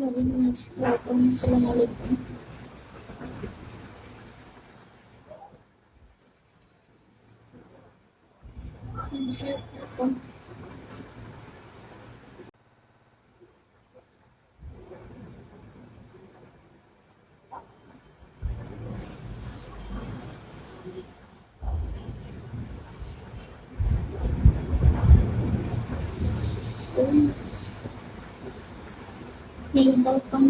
নবীন মাঝ ওয়ালাইকুম আসসালাম আলাইকুম। জি, ওয়ালাইকুম। ওয়েলকাম।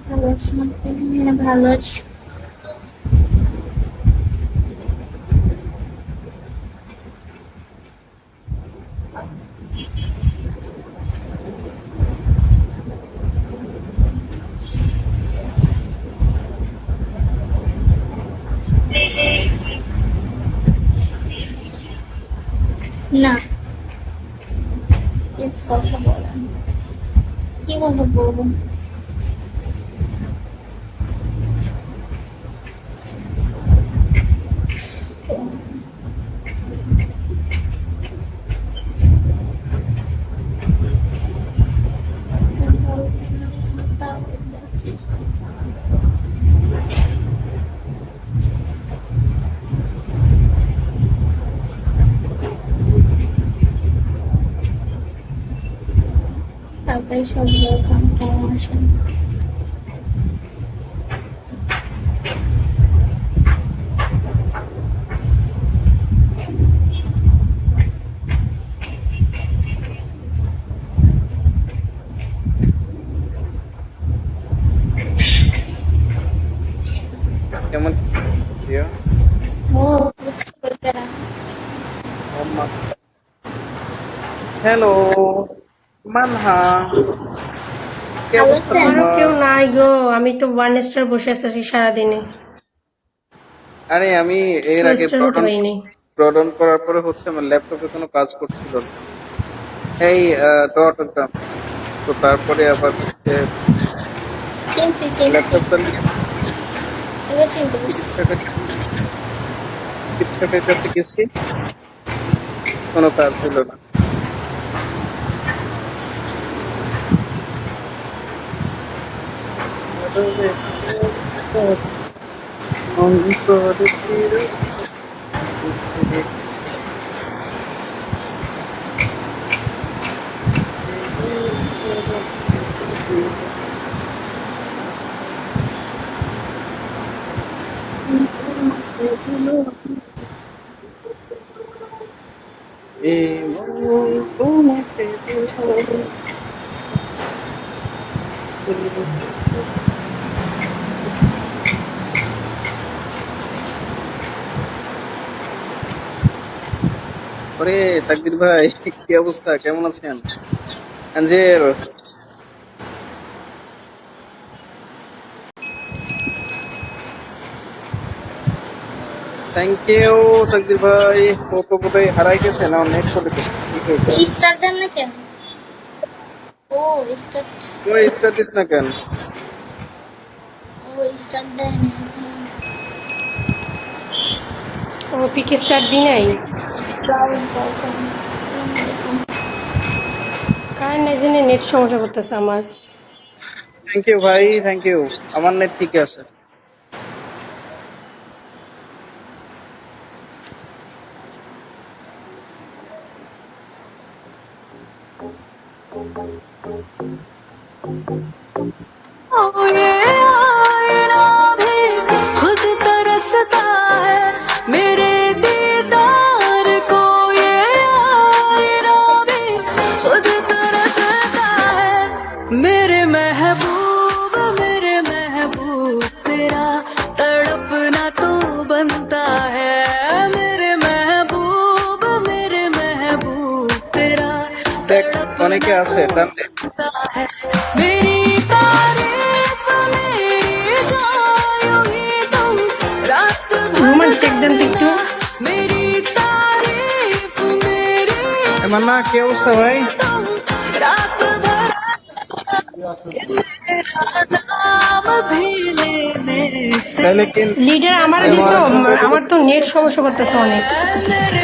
ভালো আছেন আপনি? হ্যাঁ, ভালো আছি। না, প্লিজ কথা বলেন। কি কথা বলবো? ঢাকায় সব রকম কেমন আছেন? কেমন প্রিয় ও বুঝতে পারলাম। মোহাম্মদ? হ্যালো মানহা, কি ভালো অবস্থা আছেন? আমারও তোমার? কেউ নাই গো, আমি তো ওয়ান স্টার বসে আছি সারাদিনে, আরে আমি এর টু আগে স্টার হতে ব্রডন পারিনি। ব্রডন করার পরে হচ্ছে আমার ল্যাপটপে কোনো কাজ করছিল না। এই ডট একদম। তো তারপরে আবার হচ্ছে চিনছি চিনছি, ল্যাপটপটা নিয়ে এবার চিনতে পারছি। চিকিৎসকের কাছে গেছি, কোনো কাজ হলো না। অন্তরে চির এই মন তোমাকে ওরে তাকদির ভাই, কি অবস্থা, কেমন আছেন? আঞ্জের, থ্যাংক ইউ তাকদির ভাই। ও তো বোধহয় হারাই গেছে না, নেট চলে গেছে, কি হয়েছে? স্টার্ট দেন না কেন? ও স্টার্ট। তুই স্টার দিস না কেন? ও স্টার্ট দেয়নি। ও পিকে স্টার দি নাই, ওয়েলকাম। আসসালামু আলাইকুম। কারেন্ট নাই জেনে নেট সমস্যা করতেছে আমার। থ্যাংক ইউ ভাই, থ্যাংক ইউ। আমার নেট ঠিক আছে। ये आईना भी खुद तरसता है मेरे दीदार को, ये आईना भी खुद तरसता है मेरे महबूब কে আছে টান দে। मेरी तारीफ मेरी जायोगी तुम रात রোমান চেক দেন তো একটু। मेरी तारीफ मेरी এ মান্না কি অবস্থা ভাই? तुम रात भर नाम भी लेने से তাহলে কি লিডার আমার দিছো, আমার তো নেট সমস্যা করতেছে অনেক। मेरे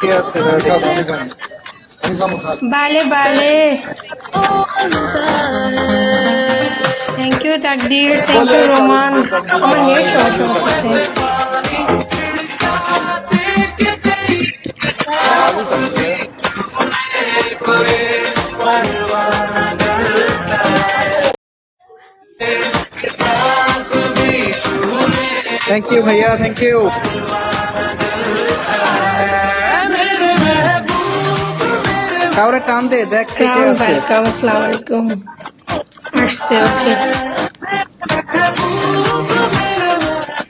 কে আছে বালে বালে, thank you Taqdir, thank you Roman. আমার নেট সমস্যা করতেছে। থ্যাংক ইউ ভাইয়া, থ্যাংক ইউ। কাউরে টান দে, দেখ কে কে আছে। ওয়েলকাম, আসসালামু আলাইকুম। আসছে, ওকে।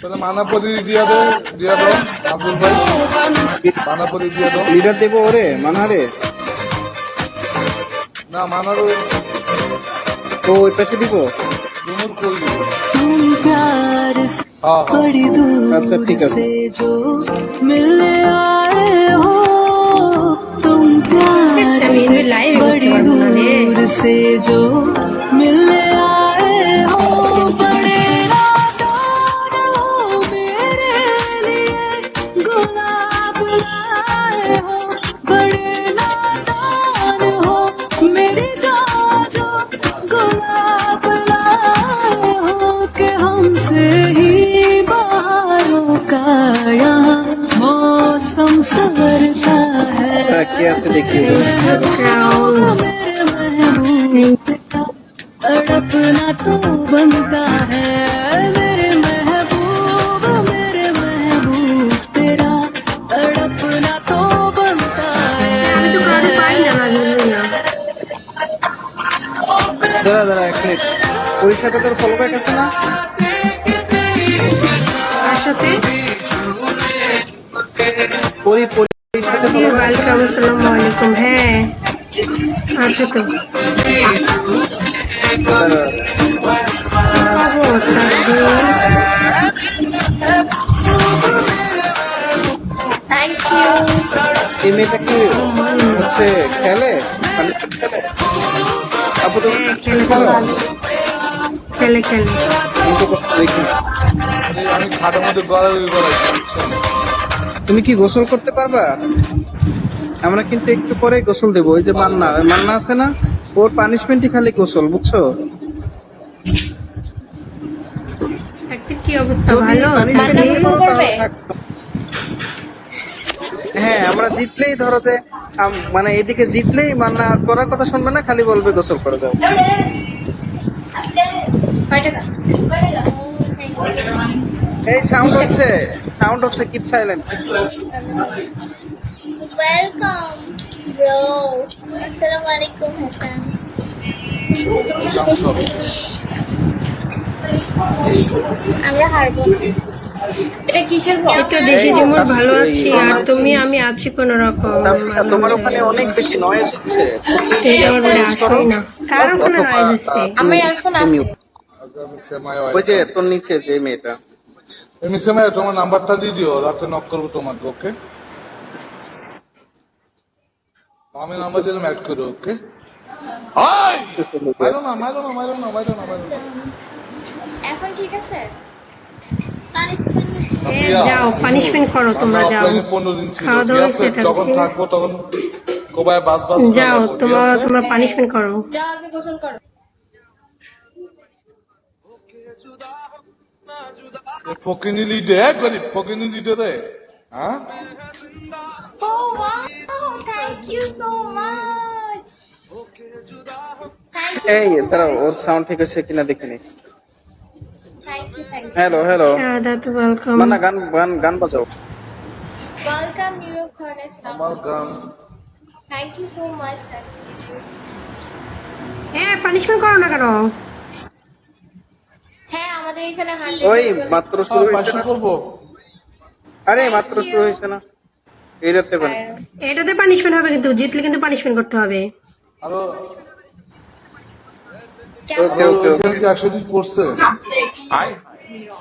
তাহলে মানাপতি দিয়া দাও আব্দুল ভাই, মানাপতি দিয়া দাও। লিডার দেবো ওরে মানহারে, না মানারও তো ওই পাশে দিব। দুনুর কই দিব। तुम प्यार से হ্যাঁ হ্যাঁ बड़ी अच्छा, दूर ठीक है। से जो मिलने आए हो, तुम प्यार আমি से লাইভ बड़ी করতে পারবো না রে। दूर से जो मिलने आए हो, बड़े नादान हो मेरे लिए गुलाब लाए हो, बड़े नादान हो मेरी जान जो गुलाब लाए हो, कि हमसे ही बाहरों का यहाँ मौसम संवरता है। কে আছে দেখি। मेरे महबूब का तड़पना तो बनता है, मेरे महबूब तेरा तड़पना तो बनता है। আমি তো কাউকে পাই না, বুঝলি না। দাঁড়া দাঁড়া এক মিনিট, পরীক্ষাতে তোর ফলো ব্যাক আছে না? তার সাথে পরীক্ষাতে follow back আছে না? ওয়েলকাম, আসসালামু আলাইকুম। হ্যাঁ আছে তো। দাঁড়া। পাবো তাকদীর। Thank you. এই মেয়েটা কি হচ্ছে খেলে? খেলে আপু তুমি খেলো? খেলে খেলে। আমি তো কখনো দেখি না। আমি খাটের মধ্যে গড়াগড়ি করাইছি। তুমি কি গোসল করতে পারবা? আমরা কিন্তু একটু পরে গোসল দেবো। ওই যে মান্না, ওই মান্না আছে না, ওর পানিশমেন্টই খালি গোসল, বুঝছো? তাকদীর কি অবস্থা, যদি ভালো? পানিশমেন্ট মান্না গোসল গোসল করবে? তাহলে থাকতো। হ্যাঁ, আমরা জিতলেই ধরো যে মানে এদিকে জিতলেই মান্না করার কথা শুনবে না, খালি বলবে গোসল করে যাও। কয় টাকা? এই সাউন্ড হচ্ছে কিপ সাইলেন্ট। Welcome bro. আসসালামু আলাইকুম হাসান। আমরা হারবো না। এটা কিসের ভয়? তো দেশে যেমন ভালো আছি, আর তুমি? আমি আছি কোন রকম। তারপরে তোমার ওখানে অনেক বেশি নয়েজ হচ্ছে। তুমি আমার বলে আসোই না। কার ওখানে নয়েজ হচ্ছে? আমার ইয়ারফোন আছে। আমি সেমাই ওই যে তোর নিচে যে মেয়েটা, আমি সেমাই তোমার নাম্বারটা দিয়ে দিও, রাতে নক করবো তোমাকে। ওকে, আমি নাম্বার দিলাম, অ্যাড করো। ওকে, মাইরো না। এখন ঠিক আছে? পানিশমেন্ট যাও পানিশমেন্ট করো, তোমরা যাও। 15 দিন ছিল, খাওয়া ঠিক দাওয়া আছে? সেটা যখন ঠিক। থাকবো তখন কোবায় বাস যাও করাবো, ঠিক তোমরা আছে? তোমরা পানিশমেন্ট করো। যাও আগে গোসল করো। ফকিনি লিডে গরিব, ফকিনি লিডে রে। হ্যাঁ, ও wow, thank you so much. Thank এই দাঁড়াও, ওর সাউন্ড ঠিক আছে কিনা দেখিনি। You. Hello hello, Shahadat welcome. Manna গান গান গান বাজাও। ওয়েলকাম নিউ খনেস। আমার গান thank you so much. Thank you. হ্যাঁ পানিশমেন্ট করো না কেন? হ্যাঁ আমাদের এখানে ওই মাত্র শুরু হয়েছে পাশে না? করবো। আরে মাত্র শুরু হয়েছে না, এই রাতে পানি। এটাতে পানিশমেন্ট হবে, কিন্তু জিতলে কিন্তু পানিশমেন্ট করতে হবে। আরো কেমন ওকে ওকে ওকে ওখানে কি 120 পড়ছে? Thank you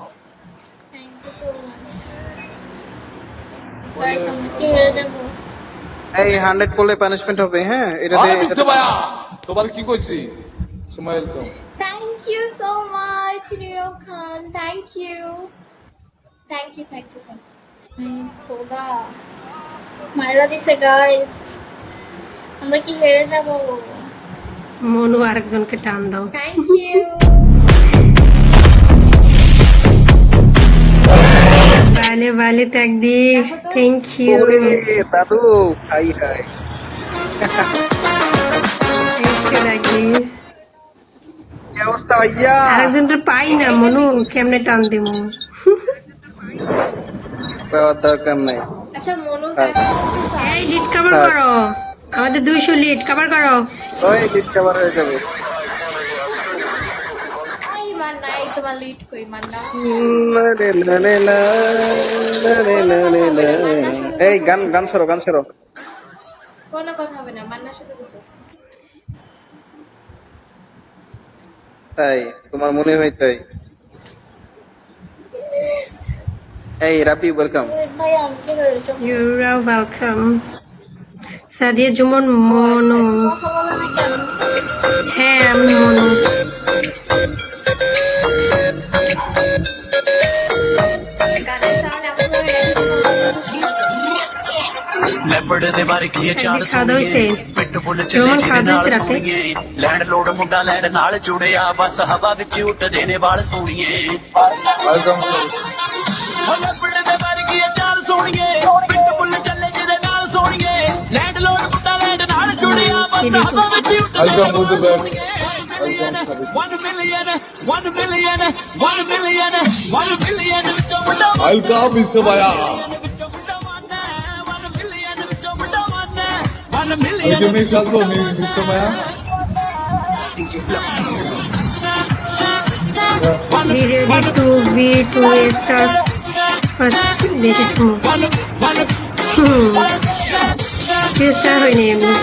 so much guys আমরা কি হেরে যাবো এই 100 করলে পানিশমেন্ট হবে, হ্যাঁ এটা আরে বিচ্ছে ভাইয়া তোমার কি কইছি? সুমাইল কম থ্যাংক ইউ সো মাচ নিও খান থ্যাংক ইউ খোদা মাইরা দিছে গাইস আমরা কি হেরে যাবো মনু আরেকজনকে টান দাও। থ্যাংক ইউ ভালে ভালে তাকদীর, থ্যাংক ইউ। ওরে দাদু হাই হাই তাকদীর কি অবস্থা ভাইয়া? আরেকজনটা পাই না মনু, কেমনে টান দিব? পাওয়ার দরকার নাই। আচ্ছা মনু এই লিড কভার করো, আমাদের 200 লিড কভার করো। ওই লিড কভার হয়ে যাবে। এই মান্না এই তোমার লিড কই মান্না এই গান গান সরো গান সরো। কোনো কথা হবে না মান্নার সাথে বসো তাই তোমার মনে হয় তাই? এই রাবি ওয়েলকাম। ভাই আমি কি হেরে যাবো you are welcome. Sadia Jumon Monu, কথা বলো না কেন হ্যাঁ আমি মনু। গানের সামনে ਲੈਪੜ ਦੇ ਬਾਰੇ ਕੀ ਚਾਲ ਖਾਦਾ ਹੋਈ ਸੁਣੀਏ ਤੇ ਪਿੱਟ ਬੁੱਲ ਰੋਮਨ ਚੱਲੇ ਜਿਹਦੇ ਖਾਦਾ ਨਾਲ ਹੋਈ ਤੇ ਰਾਤੇ। ਸੁਣੀਏ ਲੈਂਡ ਲੋਡ ਮੁੰਡਾ ਲੈਂਡ ਨਾਲ ਜੁੜਿਆ ਬਸ ਹਵਾ ਵਿੱਚ ਉੱਡਦੇ ਨੇ ਵਾਲ ਸੋਣੀਏ ওয়েলকাম ਹੋ ਲੈਪੜ ਦੇ ਬਾਰੇ ਕੀ ਚਾਲ ਸੁਣੀਏ ਪਿੱਟ ਬੁੱਲ ਚੱਲੇ ਜਿਹਦੇ ਨਾਲ ਸੁਣੀਏ ਲੈਂਡ ਲੋਡ ਮੁੰਡਾ ਲੈਂਡ ਨਾਲ ਜੁੜਿਆ ਬਸ ਹਵਾ ਵਿੱਚ ਉੱਡਦੇ ਨੇ Welcome to the wall back. ਸੋਣੀਏ 1 million 1 million 1 million 1 million ਵਿੱਚੋਂ ਮੁੰਡਾ ওয়েলকাম বিচ্ছে ভাইয়া আজকে মেয়ে সাজবো মেয়ে বিচ্ছে ভাইয়া Be ready to be to a start first ready to start হয়নি এমনি।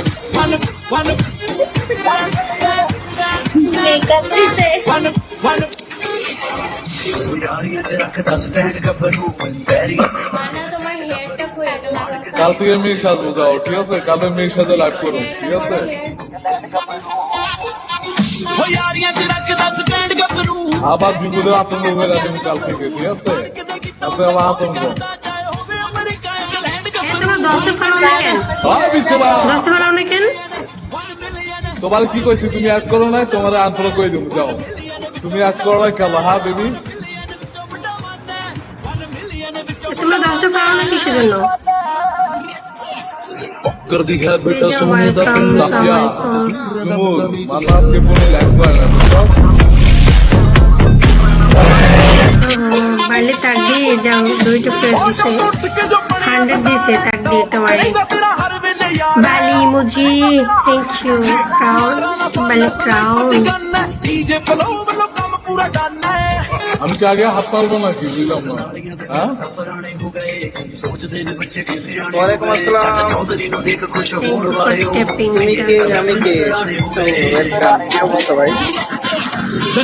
মেকআপ দিতে ਯਾਰੀਆਂ ਚ ਰੱਖਦਾ ਸਟੈਂਡ ਗੱਭਰੂ ਪੈਰੀ মান্না তোমার হেয়ারটা কই এটা লাগাও কাল থেকে মেয়ে সাজবো যাও, ঠিক আছে? কালে মেয়ে সাজে লাইভ করো, ঠিক আছে? ও ਯਾਰੀਆਂ ਚ ਰੱਖਦਾ ਸਟੈਂਡ ਗੱਭਰੂ আবার বিপদে আতঙ্ক হয়ে যাবে কাল থেকে, ঠিক আছে? আচ্ছা আবার আতঙ্ক ਚਾਹੇ ਹੋਵੇ ਅਮਰੀਕਾ ਇੰਗਲੈਂਡ এই তোমার 10টা ফলো না কেন? হ্যাঁ বিচ্ছে ভাইয়া 10টা ফলো না কেন? তোমার কি কইছি? তুমি অ্যাড করো না, তোমার আনফলো করে দেবো, যাও। তুমি অ্যাড করো না খেলা, হ্যাঁ বেবি? তোমরা 10টা ফলো না কিসের জন্য? ਕਰਦੀ ਹੈ ਬੇਟਾ Welcome, ਸੋਨੇ ਦਾ welcome, লাফিয়া welcome. সুমুদ মান্না আজকে ফোনে লাইভ করে না, বুঝছো? বাইলে তাকদীর যাও, 2টা প্রেস দিছে, 100 দিছে তাকদীর তোমারে। বালি ইমোজি, থ্যাংক ইউ। ক্রাউন, বালি ক্রাউন। ਡੀਜੇ ਫਲੋ ਵੱਲੋਂ ਕੰਮ ਪੂਰਾ ਡਾਨਾ ਹੈ আমি কি আগে হাত পারবো নাকি, বুঝলাম না। হ্যাঁ ਪੁਰਾਣੇ ਹੋ ਗਏ ਸੋਚਦੇ ਨੇ ਬੱਚੇ ਕਿਸੇ ਆਣੇ ওয়ালাইকুম আসসালাম। ਚੌਧਰੀ ਨੂੰ ਦੇਖ ਖੁਸ਼ Thank ਹੋਣ you for ਵਾਲੇ ਹੋ tapping. তুমি কে আমি কে? ওয়েলকাম। কি অবস্থা ভাই?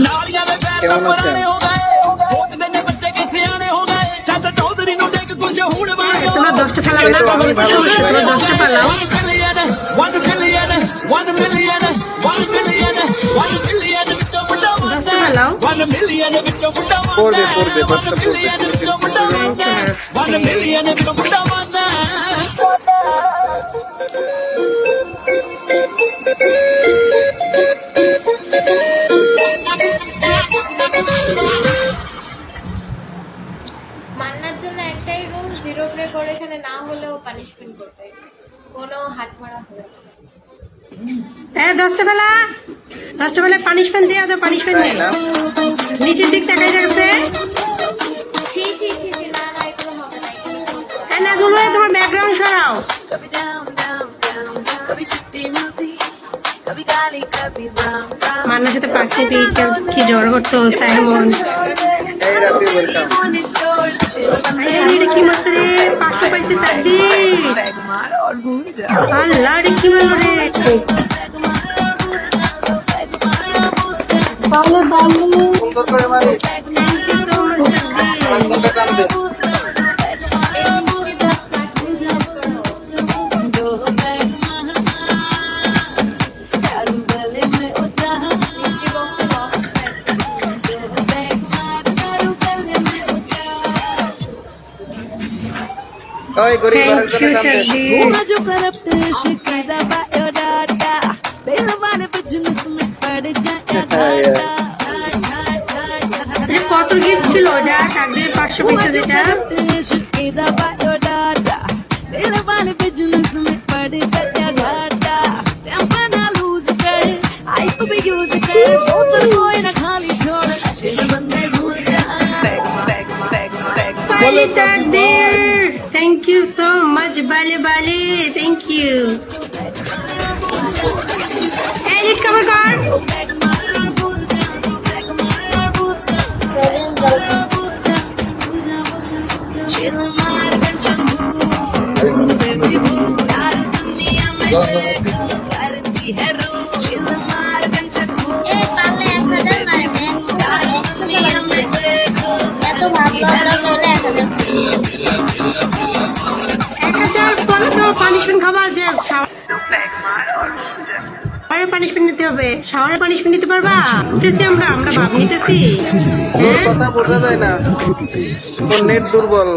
ਨਾਲੀਆਂ ਦੇ ਪੈਰ কেমন আছেন? ਪੁਰਾਣੇ ਹੋ ਗਏ ਸੋਚਦੇ ਨੇ ਬੱਚੇ ਕਿਸੇ ਆਣੇ ਹੋ ਗਏ ਚੱਲ ਚੌਧਰੀ ਨੂੰ ਦੇਖ ਖੁਸ਼ ਹੋਣ ਵਾਲੇ ਹੋ তোমরা 10টা ফেলাও না, আমি ভালো আছি ভাই। তোমরা 10টা ফেলাও। 1 million 1 million 1 million 1 million ਵਿੱਚੋਂ ਮੁੰਡਾ 10টা ফেলাও। 1 million ਵਿੱਚੋਂ ਮੁੰਡਾ পড়বে পড়বে 10টা পড়বে। 1 million ਵਿੱਚੋਂ ਮੁੰਡਾ ਮਾਨਾ মান্নার জন্য একটাই রুল, 0 প্লে করে এখানে না হলেও পানিশমেন্ট করবে, কোনো হাত মারা হবে না। 10টা ফেলা, 10টা ফেলা পানিশমেন্ট দিয়ে দাও, পানিশমেন্ট দিয়ে। নিচের দিক তাকাই যাচ্ছে। ছি ছি ছি ছি না না এগুলো হবে না এগুলো হবে না। নাজুল ভাই তোমার ব্যাকগ্রাউন্ড সরাও। कभी down down down कभी चिट्टी मिलती कभी काली कभी brown brown মান্নার সাথে পাখি পেয়ে কি জ্বর করতো সাইমন। এই রাবি ওয়েলকাম। এটা কি মাসে রে? 500 পাইছে তাকদীর। बैग मार और भूल जा আল্লাহ রে কি বলো রে। সুন্দর করে মারিস। Thank you so much Taqdir. আরেকজনটা টান দে। এই মিষ্টি বক্স প্র্যাকটিস করো। दो बैग दारू गले में उतार মিষ্টি বক্সে বক্স প্র্যাকটিস दो बैग दारू गले में उतार ওই গরিব থ্যাংক আরেকজনটা ইউ টান দে। তাকদীর। पूरा जो करप्ट इश्क का बायोडाटा दिल वाले बिजनेस में पड़ गया घाटा এটা কত গিফট ছিল ওটা তাকদীর 500 पूरा পিসের जो এটা करप्ट इश्क का बायोडाटा दिल वाले बिजनेस में पड़ गया घाटा टेम्पर ना लूज कर आइस को भी यूज कर बोतल कोई ना खाली छोड़ चिल बंदे भूल जा বালি তাকদীর, থ্যাংক ইউ সো মাচ বালি বালি, থ্যাংক ইউ। এডিট কভার কর। এই পারলে 1000 মারবে। এত ভাবলো আমরা বলে 1000। 1000 পরে তো পানিশমেন্ট খাবার যে শাওয়ারের পানিশমেন্ট নিতে হবে। শাওয়ারের পানিশমেন্ট নিতে পারবা? নিতেছি আমরা ভাব নিতেছি। তোর কথা বোঝা যায় না, তোর নেট দুর্বল।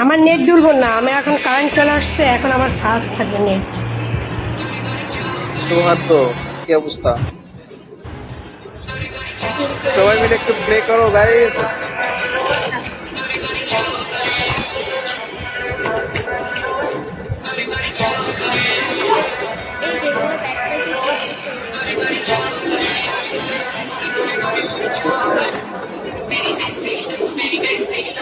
আমার নেট দুর্বল না, আমি এখন কারেন্ট চলে আসছে, এখন আমার ফাস্ট থাকবে নেট। তো হাত তো কি অবস্থা? সবাই মিলে একটু প্লে করো গাইস। এই যেগুলো প্র্যাকটিস এই এটা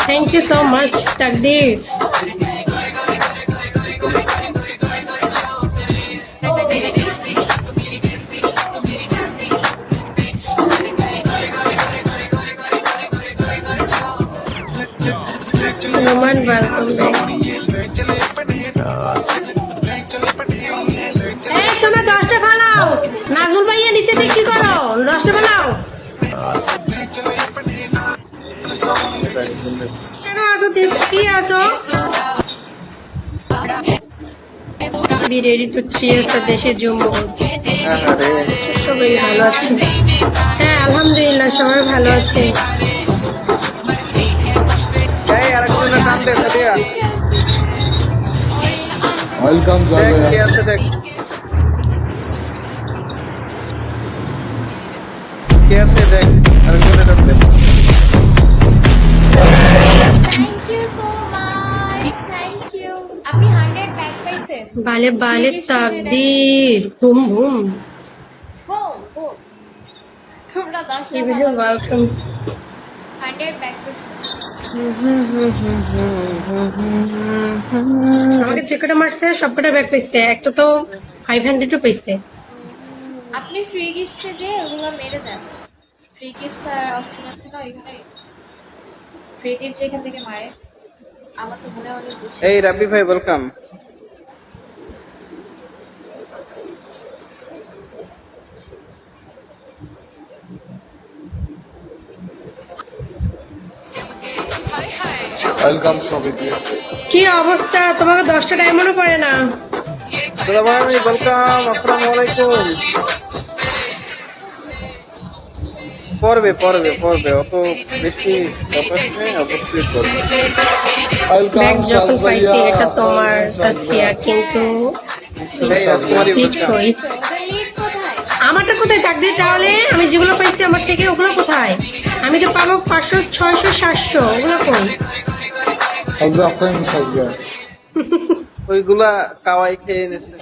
thank you so much Taqdir. Roman welcome back. এই তোমরা 10টা ফালাও। নাজমুল ভাইয়া নিচেতে কি করো? 10টা ফালাও। কেন আছো? কি আছো? Be ready to cheers the দেশের জম্মু। সবাই ভালো আছে? হ্যাঁ আলহামদুলিল্লাহ সবাই ভালো আছে। এই আরেকজনটা টান দে সাদিয়া। ওয়েলকাম দেখ কে আছে দেখ, কে আছে দেখ, আরেকজনটা টান দে। Thank you so much, thank you. আপনি 100 ব্যাক পাইছে। বালে বালে তাকদীর, বুম বুম। হো হো তোমরা 10টা ওয়েলকাম। 100 ব্যাক পাইছে। আমাকে যে কটা মারছে সব কটা ব্যাক পাইছে, একটা তো 500ও পাইছে। আপনি ফ্রি গিফটে যে ওগুলো মেরে দেন। ফ্রি গিফটস আর অপশন আছে না ওইখানে, ফ্রি গিফট যেখান থেকে মারে। আমার তো মনে হয় বুঝি। এই রাব্বি ভাই ওয়েলকাম। ওয়েলকাম সবাইকে। কি অবস্থা? তোমাকে 10টা ডায়মন্ডও পড়ে না। দুলা ভাই ওয়েলকাম, আসসালামু আলাইকুম। পড়বে পড়বে পড়বে, অত বেশি অবশ্যই পড়বে। ওয়েলকাম ব্যাগ যখন শাল পাইছি ভাইয়া। এটা তোমার কাছে, কিন্তু এই রাজকুমারী ঠিক ওয়েলকাম। কই। লিড কোথায়? আমারটা কোথায় তাকদীর? তাহলে আমি যেগুলো পাইছি আমার থেকে ওগুলো কোথায়? আমি তো পাবো 500 600 700, ওগুলো কই? আচ্ছা, আসেন সবাই। ওইগুলা কাওয়াই খেয়ে এনেছে।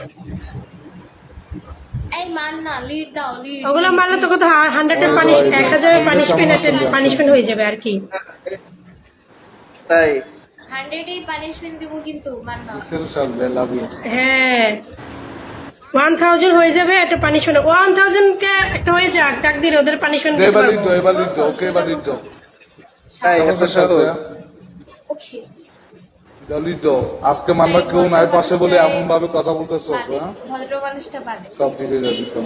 এই মান না, লিড দাও, লিড। ওগুলো মারলে তো কত 100 এর 1000 পানিশমেন্ট হয়ে যাবে আর কি। তাই 100 এই পানিশমেন্ট দিব কিন্তু মান না। Love you. হ্যাঁ 1000 হয়ে যাবে একটা পানিশমেন্ট, 1000 কে একটা হয়ে যাক, টাক দিলে ওদের পানিশমেন্ট দিতে এবার পারবো। লিখো, ওকে এবার লিখো। তাই এত সহজ। ওকে লিখো, আজকে মান্না কেউ নাই পাশে বলে এমন ভাবে কথা বলতেছো, হ্যাঁ? ভদ্র মানুষটা বাদে। সব ঠিক হয়ে যাবে সব।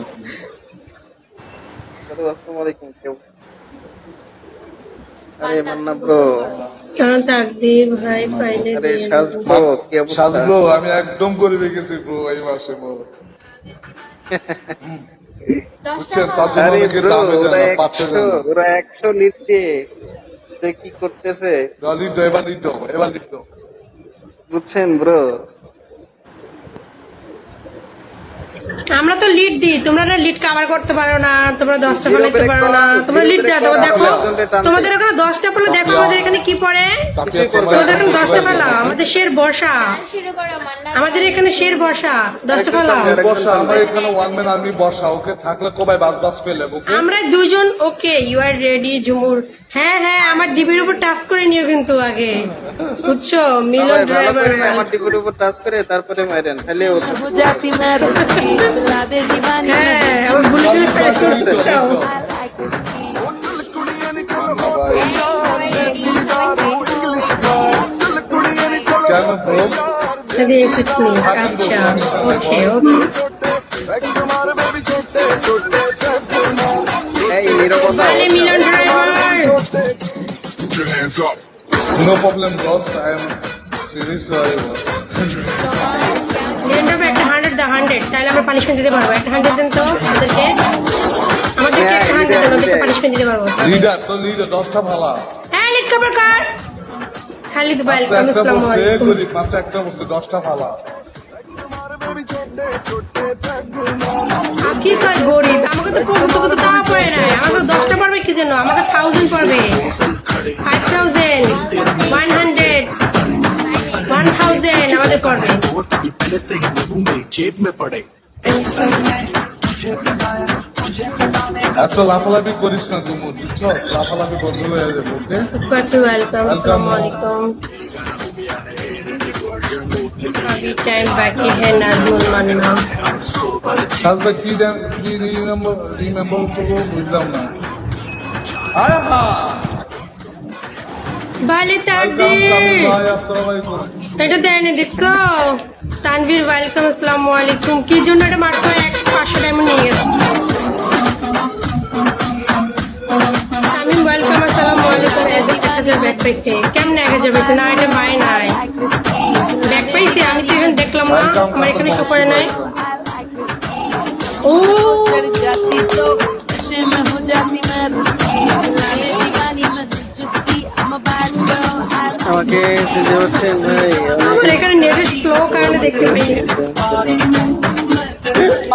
আসসালামু আলাইকুম কেউ। আরে মান্না ব্রো, কারণ তাকদীর ভাই পাইলে আরে দিয়ে সাজ দেবো। ব্রো কি অবস্থা? সাজবো আমি একদম গরিবে গেছি ব্রো এই মাসে ব্রো। 10 বুঝছেন, টাকা তার জন্য আরে অনেকে ব্রো দামে ওরা জানে, পাচ্ছে 100 জানে। ওরা 100 লিখতে যে কি করতেছে লিখো, এবার লিখো, এবার লিখো। বুঝছেন ব্রো? আমরা তো লিড দিই, তোমরা না লিড কভার করতে পারো না, তোমরা 10টা Zero ফেলাইতে break পারো কর, না, তোমরা zero লিড break দাও। কর, দেখো একজনকে টানতে। তোমাদের ওখানে 10টা পেলে দেখো আমাদের এখানে কি পড়ে। তাকিয়া তোমাদের এখানে 10টা তোমার ফেলা, আমাদের শের বর্ষা, গান শুরু করো মান না। আমাদের এখানে শের বর্ষা, 10টা ফেলা। বর্ষা, আমার এখানে ওয়ান ম্যান আর্মি বর্ষা, ওকে থাকলে কবাই বাস পেলে ওকে। আমরা দুইজন ওকে, ইউ আর রেডি ঝুমুর। হ্যাঁ হ্যাঁ আমার ডিবির উপর টাচ করে নিও কিন্তু আগে, বুঝছো? মিলন সবাই ভালো ড্রাইভার করে আমার টিপুর উপর টাচ করে তারপরে মারেন, তাহলে ও हो जाती मैं रुस्की दिला दे दीवानी मैं হ্যাঁ আমার ভুল করে ফেলেছি। কেন ব্রো? Hadi quickly. আচ্ছা ওকে ওকে। এই নীরবতা বলে Milan driver. No problem boss, I am really sorry boss. Milan driver একটা 100 দাও, 100 তাহলে আমরা পানিশমেন্ট দিতে পারবো। একটা 100 দেন তো আমাদেরকে, আমাদেরকে একটা 100 দেন, ওদেরকে পানিশমেন্ট দিতে পারবো। লিডার তো লিডার 10টা ভালা। হ্যাঁ লিড কভার কর। খালিদ ওয়েলকাম, একটা আসসালামু বসে আলাইকুম। গরিব, মাত্র একটা বসে 10টা ভালা। কি কয় গরিব, আমাকে তো কত টাকা পড়ে নাই, আমাকে 10টা পারবে কি জন্য, আমাকে 1000 পারবে, 5000 100 1000 আমাদের পারবে। এত লাফালাফি করিস না তুমি, বুঝছো? লাফালাফি বন্ধ হয়ে যাবে ওকে। ওয়েলকাম, আসসালামু আলাইকুম। अभी टाइम बाकी है नाजमुल मानना। সাজবা কি রিমেম্বার করবো বুঝলাম না। আয় হা ভালো তাকদীর ভাই, আসসালামু আলাইকুম। এটা দেয়নি দেখছো? তানভীর ওয়েলকাম, আসসালামু আলাইকুম। কি জন্য এটা মাত্র 500 ডায়মন্ড নিয়ে গেছে। তামিম ওয়েলকাম, আসসালামু আলাইকুম। 1000 ব্যাক পাইছে, কেমনে 1000 পাইছে? না এটা পাই নাই, ব্যাক পাইছে। আমি তো এখানে দেখলাম না, আমার এখানে শো করে নাই। ও कर जाती तो नशे में हो जाती मैं रुस्की दिला दे दीवानी मैं जिसकी I'm a bad girl I আমাকে সেজে বলছেন ভাই আমার এখানে নেটের স্লো কারণে দেখতে পাই না।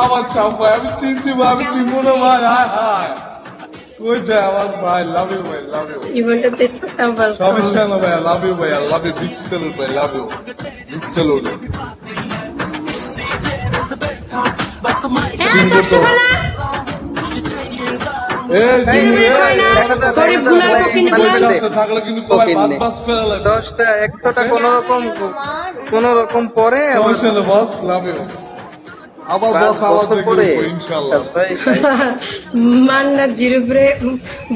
আমার সাম্পাই আমি চিনছি ভাই, আমি চিনবো না ভাই। হায় হায় ওই যে আমার ভাই, লাভ ইউ ভাই, লাভ ইউ। ইভেন্টে স্পেশাল ওয়েলকাম। সমস্যা না ভাই, লাভ ইউ ভাই, লাভ ইউ, বিগ সেলুট ভাই, লাভ ইউ, বিগ সেলুট। হ্যাঁ 10টা ফেলা। এই এই, জিমি, এই, এই, এই, 1000 গরিব গুলার পকেটে পয়সা গুলার। আছে, থাকলে কিন্তু কবাই বাস পেয়ে লাগে। 10টা 100টা কোন রকম পরে আবার সমস্যা না বস, লাভ ইউ। আবার বস আওয়াজ বছর পরে দেখবো ইনশাআল্লাহ। ভাই মান্না জিরো ব্রেক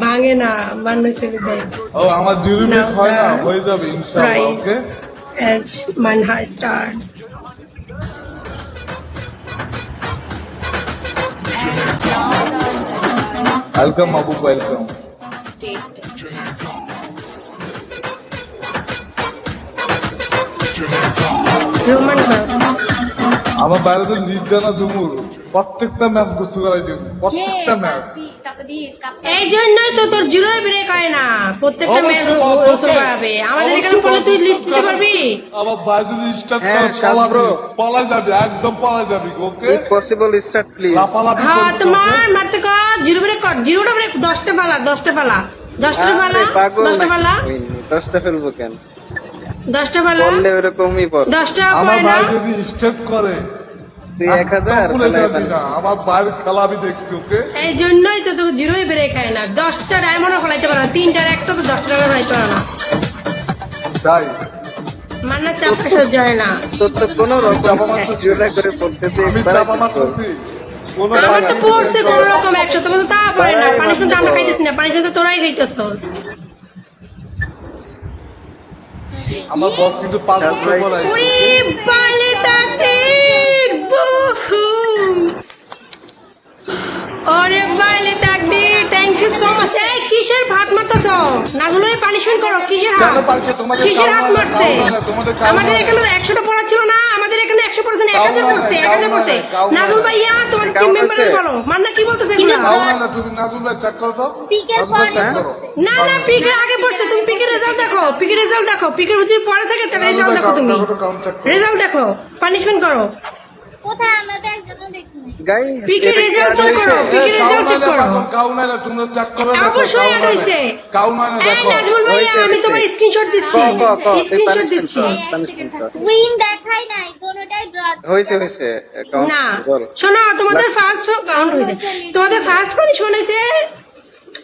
ভাঙে না, মান্না ছেড়ে দেয়। ও আমার জিরো না, হয় না, না। হয়ে যাবে ইনশাআল্লাহ Price. Okay. As Manha star. Welcome Abu, welcome. State Roman ভাই আমার বাইরে তো লিড জানা জুমুর, প্রত্যেকটা ম্যাচ গুছু করাই দিন, যে প্রত্যেকটা ম্যাচ। তাকদীর কাপড় এই জন্যই তো তোর জিরো ব্রেক হয় না, প্রত্যেকটা ম্যাচ অবশ্যই boss, গোসল okay. করাবে। আমাদের এখানে অবশ্যই পড়লে তুই boss, লিড দিতে পারবি? আমার ভাই যদি স্টার্ট হ্যাঁ, করে শাস্ত্র। পলাই যাবে, একদম পলাই যাবে ওকে। Possible start please. লাফালাফি হ্যাঁ করিস না, তোমার okay? মারতে কর, জিরো ব্রেক কর, জিরোটা ব্রেক, 10টা ফালা, 10টা ফালা, 10টা ফালা, পাগল 10টা ফালা। 10টা ফেলবো কেন? 10টা বেলা বললে ওরকমই বল। 10টা আমার পড়ে না ভাই যদি স্টেপ করে তুই 1000 ভুলে ফেলাই যাবি না, আমার ভাইয়ের খেলা আমি দেখছি ওকে। এই জন্যই তো তোকে জিরোই বেড়ে খায় না 10টা ডায়মন্ডও ফলাইতে পারো না 3টার একটা তো 10 টাকা ফলাইতে পারো না তাই মান্না চাপ সহ্য হয় না তোর তো কোনো রকম চাপা মারতেছি। ভিডিওটা করে পড়তেছে আমি একবার চাপা মারতেছি কোনো আমার তো কাজ পড়ছে নেই। কোন রকম 100 তোমার তো তা পড়ে না পানিশমেন্ট তো আমরা খাইতেছি না পানিশমেন্ট তো তোরাই খাইতেছস আমার বস কিন্তু 5 কাজ বছর ভাই। পর আইছে। ওরে বালে তাকদীর বহু ওরে বালে তাকদীর থ্যাংক ইউ সো মাচ এই কিসের ভাত মারতেছ নাজুলে পানিশমেন্ট করো কিসের হাত কেন পারছে? তোমাদের কিসের হাত কাউনা- মারছে কাউনা না, তোমাদের কাউনা আমাদের না। এখানে 100টা পড়া ছিল না আমাদের এখানে 100% 1000 কাউনা পড়ছে নাই, 1000 পড়ছে কাউনা নাই। নাজুল ভাইয়া তোমার টিম কাউনা মেম্বার আছে? বলো মান্না কি বলতেছে কিন্তু এগুলা? কাউনা না, তুমি নাজুল ভাই চেক করো তো। পিকের নাজুল ভাই পরে check করো। না না পিকের আগে পড়ছে তুমি পিকের রেজাল্ট দেখো পিকের রেজাল্ট দেখো পিকের যদি পরে থাকে তাহলে নাজুল রেজাল্ট ভাই দেখো তুমি কাউন্ট চেক করো। রেজাল্ট দেখো পানিশমেন্ট করো কোথায় আমরা তো একজনও দেখি নাই। গাইস পিকের এটা কি রেজাল্ট আজ চেক হয়েছে? করো পিকের রেজাল্ট চেক করো কাউনা না, তোমরা চেক করো দেখো, অবশ্যই কাউনা অ্যাড না। হইছে কাউনা না, এই দেখো। নাজমুল ভাইয়া হয়েছে, আমি হয়েছে। তোমার স্ক্রিনশট দিচ্ছি ক, ক, তুই স্ক্রিনশট punishment দিচ্ছি কর। এই এক punishment সেকেন্ড কর। থাকতে উইন দেখাই নাই কোনোটাই ড্রট হয়েছে হয়েছে account না বল। শোনো তোমাদের ফার্স্ট কাউন্ট হয়েছে তোমাদের ফার্স্ট পানিশমেন্ট হয়েছে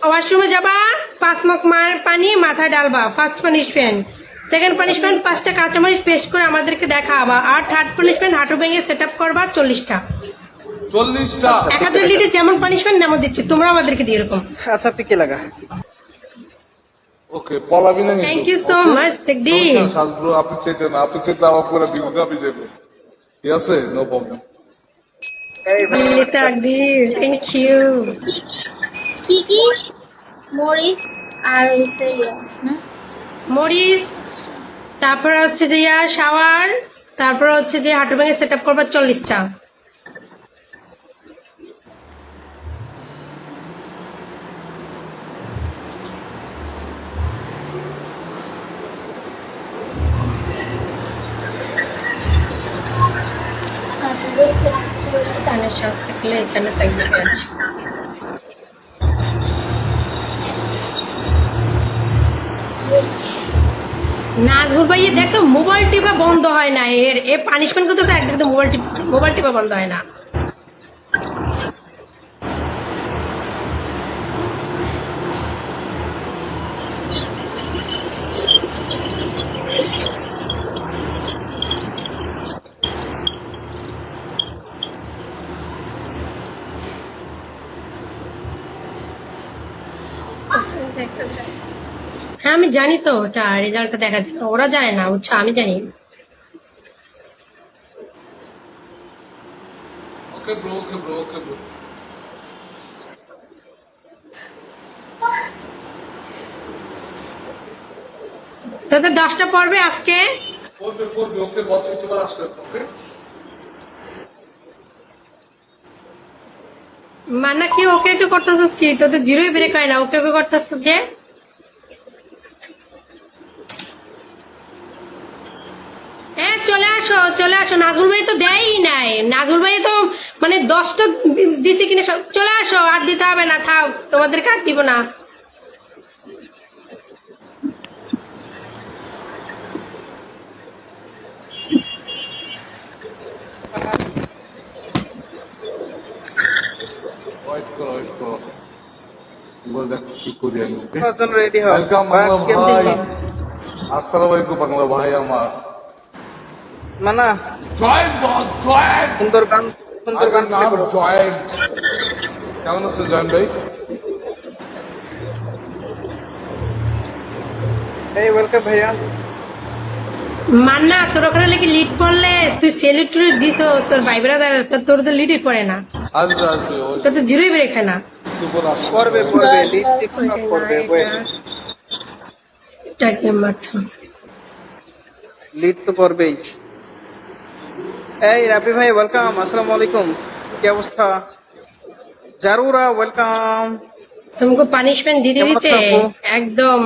ওয়াশরুমে যাবা 5 মগ পানি মাথায় ডালবা ফার্স্ট পানিশমেন্ট সেকেন্ড পানিশমেন্ট 5টা কাঁচামরিচ পেস্ট করে আমাদেরকে দেখাবা আর থার্ড পানিশমেন্ট হাঁটু ভেঙে সেট আপ করবা 40টা 40টা 1000 লিটার যেমন পানিশমেন্ট তেমন দিচ্ছি তোমরা আমাদেরকে দিয়ে এরকম আচ্ছা পিকে লাগা। ওকে পলাবি না থ্যাংক ইউ সো মাচ টেকদি শাসব্রো আপনি চাইতে না, আপনি চাইতে আমার পুরো বিভুকা যাবে। ঠিক আছে, নো প্রবলেম। এই ভাই, তাকদীর থ্যাংক ইউ কি কি মরিস আর হচ্ছে মরিচ তারপরে হচ্ছে যে শাওয়ার তারপরে হচ্ছে যে হাঁটু ভেঙে সেট আপ করবা 40টা স্থানের শ্বাস থাকলে এখানে থাকবে আছে নাজমুল ভাই দেখছো মোবাইল টিপা বন্ধ হয় না এর এ পানিশমেন্ট করতেছে একদিকে মোবাইল টিপা বন্ধ হয় না হ্যাঁ আমি জানি তো ওটা রেজাল্টটা দেখা যায় ওরা জানে না বুঝছো আমি জানি okay bro, okay bro, okay bro. তোদের 10টা পড়বে আজকে করবে, করবে, ওকে বস একটু করে আসতেছে, ওকে? মানে কি ওকে ওকে করতেছিস কি তোদের জিরোই ব্রেক হয় না ওকে ওকে করতেছিস যে হ্যাঁ চলে আসো নাজুল ভাই তো দেয়ই নাই নাজুল ভাই তো মানে 10টা দিছে কিনা চলে আসো আর দিতে হবে না থাক তোমাদের কাট দিব না ওয়েট করো, ওয়েট করো। বল দেখো কি করি আমি, ওকে? পাঁচজন রেডি হও। ওয়েলকাম বাংলা বাকি ভাই। আমরা- আসসালামু আলাইকুম বাংলা ভাই আমার। মানা জয়েন্ট বস, জয়েন্ট। সুন্দর গান আরে নাম জয়েন্ট। কেমন আছেন জয়েন্ট ভাই? এই ওয়েলকাম ভাইয়া। মান্না তোর ওখানে নাকি লিড পড়লে তুই সেলিট টুলিট দিস তোর ভাই ব্রাদার তোর তো লিডই পড়ে না আসবে, আসবে, ওই তোর তো জিরোই ব্রেক হয় না দুপুর আসবে। পড়বে লিড টিপ সব পড়বে ওয়েট লিড তো পড়বেই। এই রাবি ভাই ওয়েলকাম, আসসালামু আলাইকুম, কি অবস্থা? জারুরা ওয়েলকাম। তোমাকে পানিশমেন্ট দিতে কেমন দিতে আছো আপু? একদম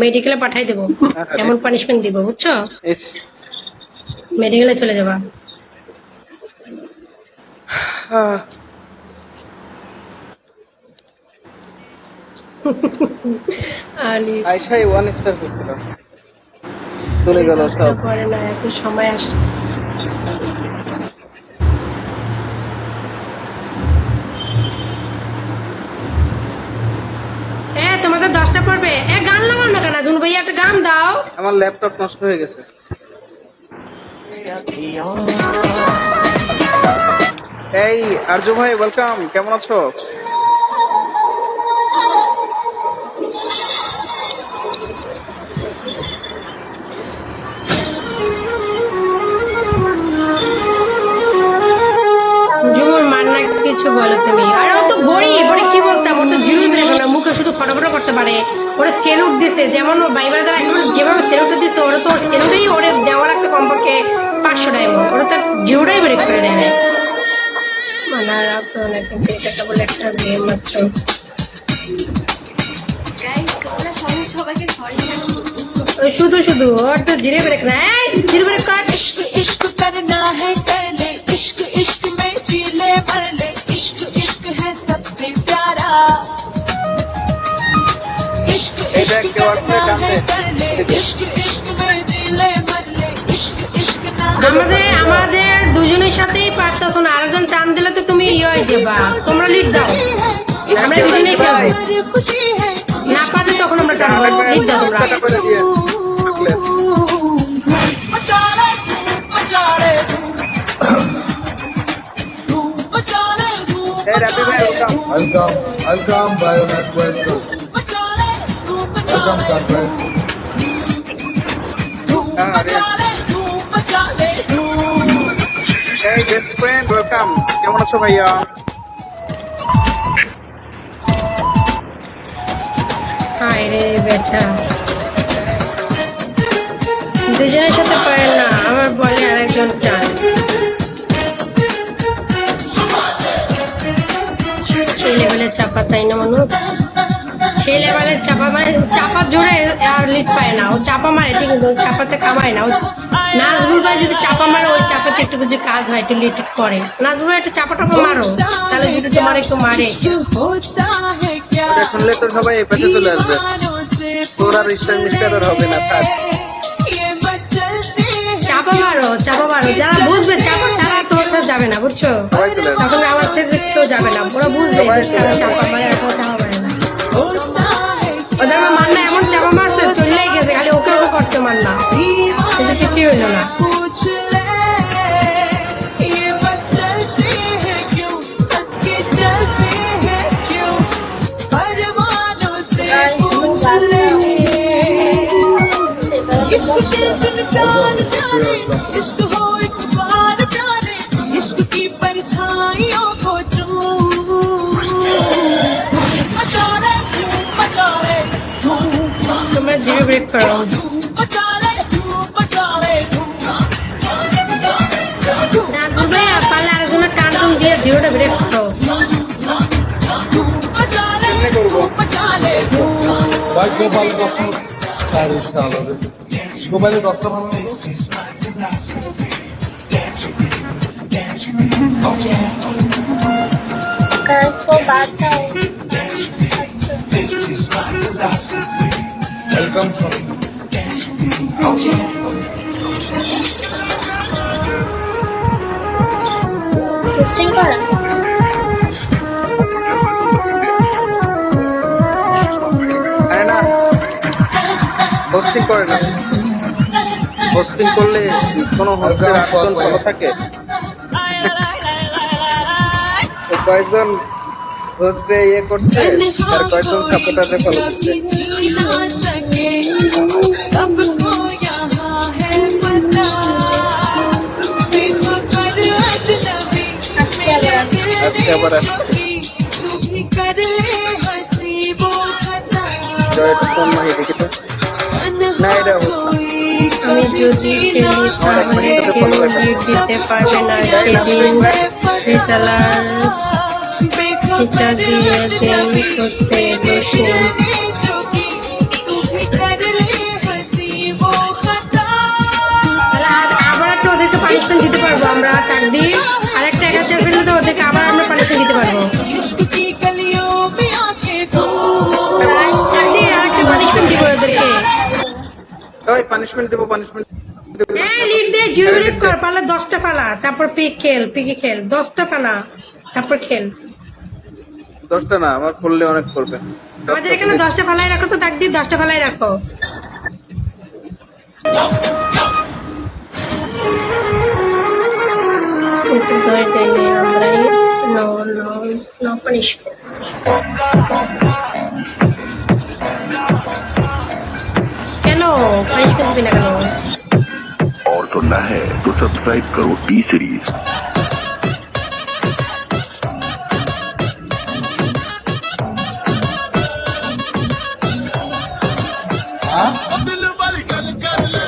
মেডিকেলে পাঠাই দেবো এমন পানিশমেন্ট দিব বুঝছো ইস, মেডিকেলে চলে যাবা আহ, আলি আয়শাই 1 স্টার হয়েছিল। চলে গেল সব। পরে না, একটু সময় আসে। তোমাদের 10টা পড়বে। গান লাগাও না কেন জুন ভাইয়া, একটা গান দাও। আমার ল্যাপটপ নষ্ট হয়ে গেছে। এই আরজু ভাই, ওয়েলকাম, কেমন আছো? জুমুর মান্না কিছু বলো তুমি। আর ও তো বড়ি বড়ি কি বলতাম, ওর তো জিরো দেখো না, মুখে শুধু ফটোফটো করতে পারে। ওরা সেলুট দিছে, যেমন ও বাইবার দ্বারা এখন যেভাবে সেলুট দিচ্ছে, ওরা তো সেলুটেই ওরে দেওয়ার একটা কমপক্ষে 500 ডায়মন্ড, ওরা তো জিরোটাই ব্রেক করে দেয় না। মানার আপনার কিন্তু এটা বলে একটা গেম মাত্র। সবাইকে সরি ওই শুধু শুধু ওর তো জিরো ব্রেক না। জিরো ব্রেক কর। इश्क इश्क करना है कर ले, इश्क इश्क में जी ले भर ले, इश्क इश्क है सबसे प्यारा, इश्क এটা इश्क একটা करना ওয়ার্ড है টানতে कर ले, इश्क इश्क में जी ले भर ले, इश्क इश्क ना আমাদের দুজনের সাথেই পারতাছো না, আরেকজন টান দিলে তো তুমি ইয়ে হয়ে যাবা। তোমরা লিড দাও, আমরা দুজনেই ভাই, খেলবো। खुशी है, না পারলে তখন আমরা টানবো। লিড দাও তোমরা। টাকা করে দিয়ে থাকলে। बचा ले बचा ले এই রাবি ভাই, ওয়েলকাম। ওয়েলকাম ওয়েলকাম বায়োনেট ওয়েলকাম बचा ले ওয়েলকাম কান্ট্রি। আরে बचा ले এই বেস্ট ফ্রেন্ড, ওয়েলকাম, কেমন আছো ভাইয়া? হায় রে বেচা, দুজনের সাথে পারে না, আমার বলে আরেকজন টান। সেই লেভেলের চাপা, তাই না মানুষ? সেই লেভেলের চাপা, মানে চাপা জোরে আর লিড পায় না। ও চাপা মারে ঠিক, কিন্তু চাপাতে কামায় না। ও নাজবুল ভাই যদি চাপা মারে, ওই চাপাতে একটু কিছু কাজ হয়, একটু লিড করে। নাজবুল ভাই একটা চাপা টাপা মারো, তাহলে যদি তোমার একটু মারে। होता है क्या এটা শুনলে তো সবাই এই পাশে চলে আসবে। मानो से তোর আর স্টার মিস্টার আর হবে না, থাক। ये बचलते हैं চাপা মারো, চাপা মারো। যারা বুঝবে চাপা, তারা তোমার সাথে যাবে না, বুঝছো? সবাই চলে আসবে। তখন আমার থেকে কেউ যাবে না। ওরা বুঝবে সবাই যে চলে তারা আসবে। চাপা মারে, আর কেউ চাপা মারে না। होता है ওদের আমার মান্না এমন চাপা মারছে, চলেই গেছে, খালি ওকে ওকে করছে মান্না, কিন্তু কিছুই হইলো না। पूछ ले ये बचलते हैं क्यों, हंस के चलते हैं क्यों, परवानों से पूछ ले इश्क के दिन जान जाने, इश्क हो एक बार प्यारे, इश्क की परछाइयों को बचा ले তোমরা জিরো ব্রেক করো। बचा ले নাজবুল ভাই, পারলে আরেকজনের টান টান দিয়ে জিরোটা ব্রেক করো। কেমনে করবো? ভাই গোপাল কত তার ইনশাআল্লাহ গোপালের কত ভালো হলো। इसको बादशाह ওয়েলকাম কোচিং করা আরে না, হোস্টিং করে না। হোস্টিং করলে কোনো হোস্টের 8 জন ভালো থাকে। তো কয়েকজন হোস্টে ইয়ে করছে, আর কয়েকজন সাপোর্টারে ফলো করছে। सबको यहाँ है पता, बेखबर अजनबी আজকে আবার আসছে। तू भी कर ले हंसी वो खता, জয়টা কোন মাহি দেখি তো? না, এটা হচ্ছে না। আমি যদি খেলি তাহলে কেউ লিড দিতে পারবে না। সেদিন রিসালার ফিচার দিয়ে দেরি করতে দোষ নেই। তাহলে আবার একটা ওদেরকে পানিশমেন্ট দিতে পারবো আমরা, কাকদি আর একটা 1000 ফেললে তো ওদেরকে আবার আমরা পানিশমেন্ট দিতে পারবো। কাকদি আর একটা পানিশমেন্ট দিব ওদেরকে। ওই ভাই পানিশমেন্ট দেবো পানিশমেন্ট দেবো হ্যাঁ লিড দে জিরো লিড কর, পারলে 10টা ফেলা, তারপর পিকে খেল 10টা ফেলা, তারপর খেল। 10টা না, আমার করলে অনেক করবে। আমাদের এখানে 10টা ফেলাই রাখো তো, দাগ দিয়ে 10টা ফেলাই রাখো। No punishment. কেন পানিশ করবি না কেন? और सुनना है तो सब्सक्राइब करो टी सीरीज। दिल वाली गल कर ले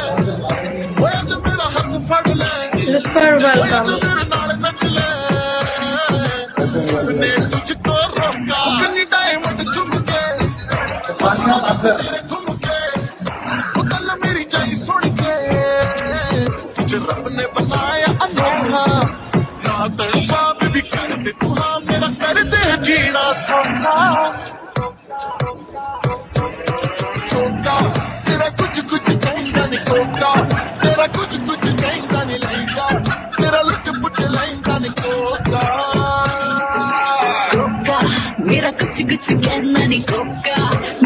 ओए जो मेरा हाथ फड़ ले Look for welcome. मेरे नाल नच ले उसने तुझको रोका कन्नी डायमंड चुम के तेरे घूम के वो गल मेरी जाई सुन के तुझे रब ने बनाया अनोखा ना तड़पा भी कर दे तू हाँ मेरा कर दे जीना सोना कोका तेरा कुछ कुछ कहना नहीं कोका तेरा कुछ कुछ कहना नहीं लहंगा तेरा लुट पुट लहंगा नहीं कोका कोका मेरा कुछ कुछ कहना नहीं कोका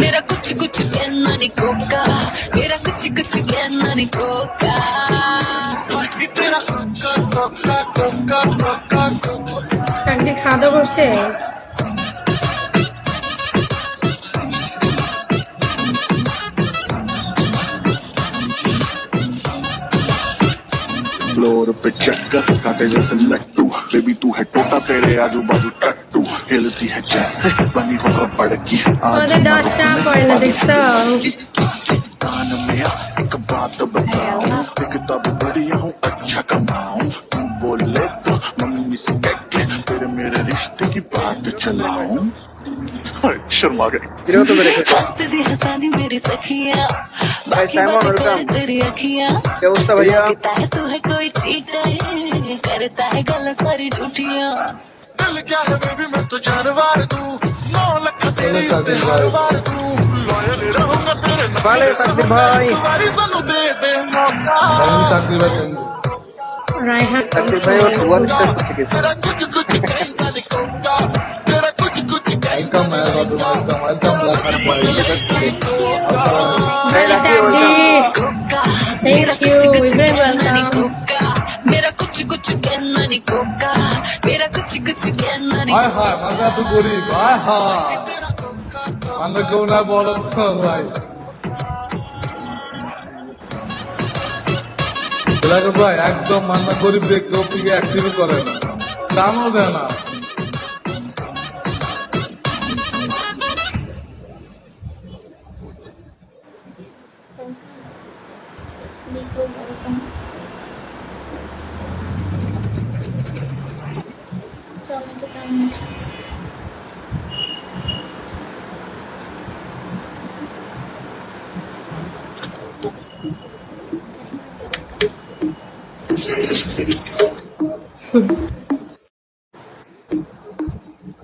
मेरा कुछ कुछ कहना नहीं कोका मेरा कुछ कुछ कहना नहीं कोका तेरा कोका कोका कोका कोका कोका কান্দি খাওয়া দাওয়া করছে? फ्लोर पे चक्कर काटे जैसे लट्टू, बेबी तू है टोटा तेरे आजू बाजू टट्टू, हिलती है जैसे बनी हो रबड़ की। আমাদের 10টা পড়ে না দেখছো? कान में आ, एक बात बताओ, दिखता भी बढ़िया हूँ अच्छा कमाऊं, तू बोले तो मम्मी से कह के तेरे मेरे रिश्ते की बात चलाऊं। शर्मा गई। জিরো তো বেড়ে গেছে। हंसदी हंसादी मेरी सखिया भाई बाकी साइमन, बातें welcome। कर तेरी अखियां কি অবস্থা ভাইয়া? लगता है तू है कोई चीटर करता है गल सारी झूठियां दिल क्या है बेबी मैं तो जानवर तू 9 लाख तेरे उत्ते हर बार तू लॉयल रहूंगा तेरे नाल ভালো তাকদির ভাই। तुम्हारी सानू दे दे मौका রায়হান তাকদির ভাই ওর ওয়ান স্টার করতে গেছে। तेरा कुछ कुछ कहना नहीं कोका तेरा कुछ कुछ कहना ভাই থ্যাংক ইউ ইব্রাহিম ওয়েলকাম। कोका मेरा कुछ कुछ कहना नहीं कोका मेरा कुछ कुछ कहना नहीं হায় হায় মাথা তো গরিব, হায় হায় আমরা কেউ না বলো তো ভাই। এলাকা ভাই একদম মান্না গরিব দেখতে ওপিকে অ্যাক্সিডেন্ট করে না, দামও দেয় না। Nico, welcome. চলো তো টাইম আছে।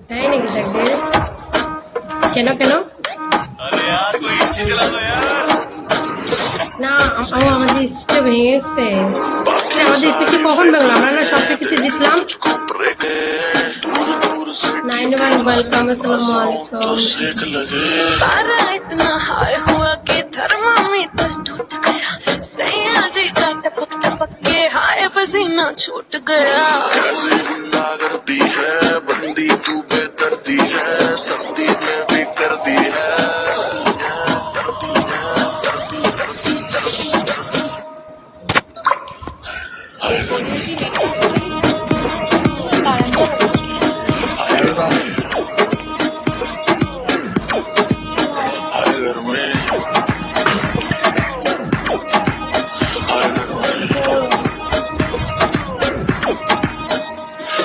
তাই নাকি থাকবে? কেন কেন? না আমাদের স্টেজটা ভেঙে গেছে। আমাদের স্টেজটা কখন ভাঙলো? আমরা না সব কিছু জিতলাম। 91 वेलकम, अस्सलाम वालेकुम। पारा इतना हाई हुआ कि थर्मामीटर टूट गया सैया जी का टपक टपक के हाय पसीना छूट गया करती है बंदी तू बेदर्दी है, सर्दी में भी कर दी है।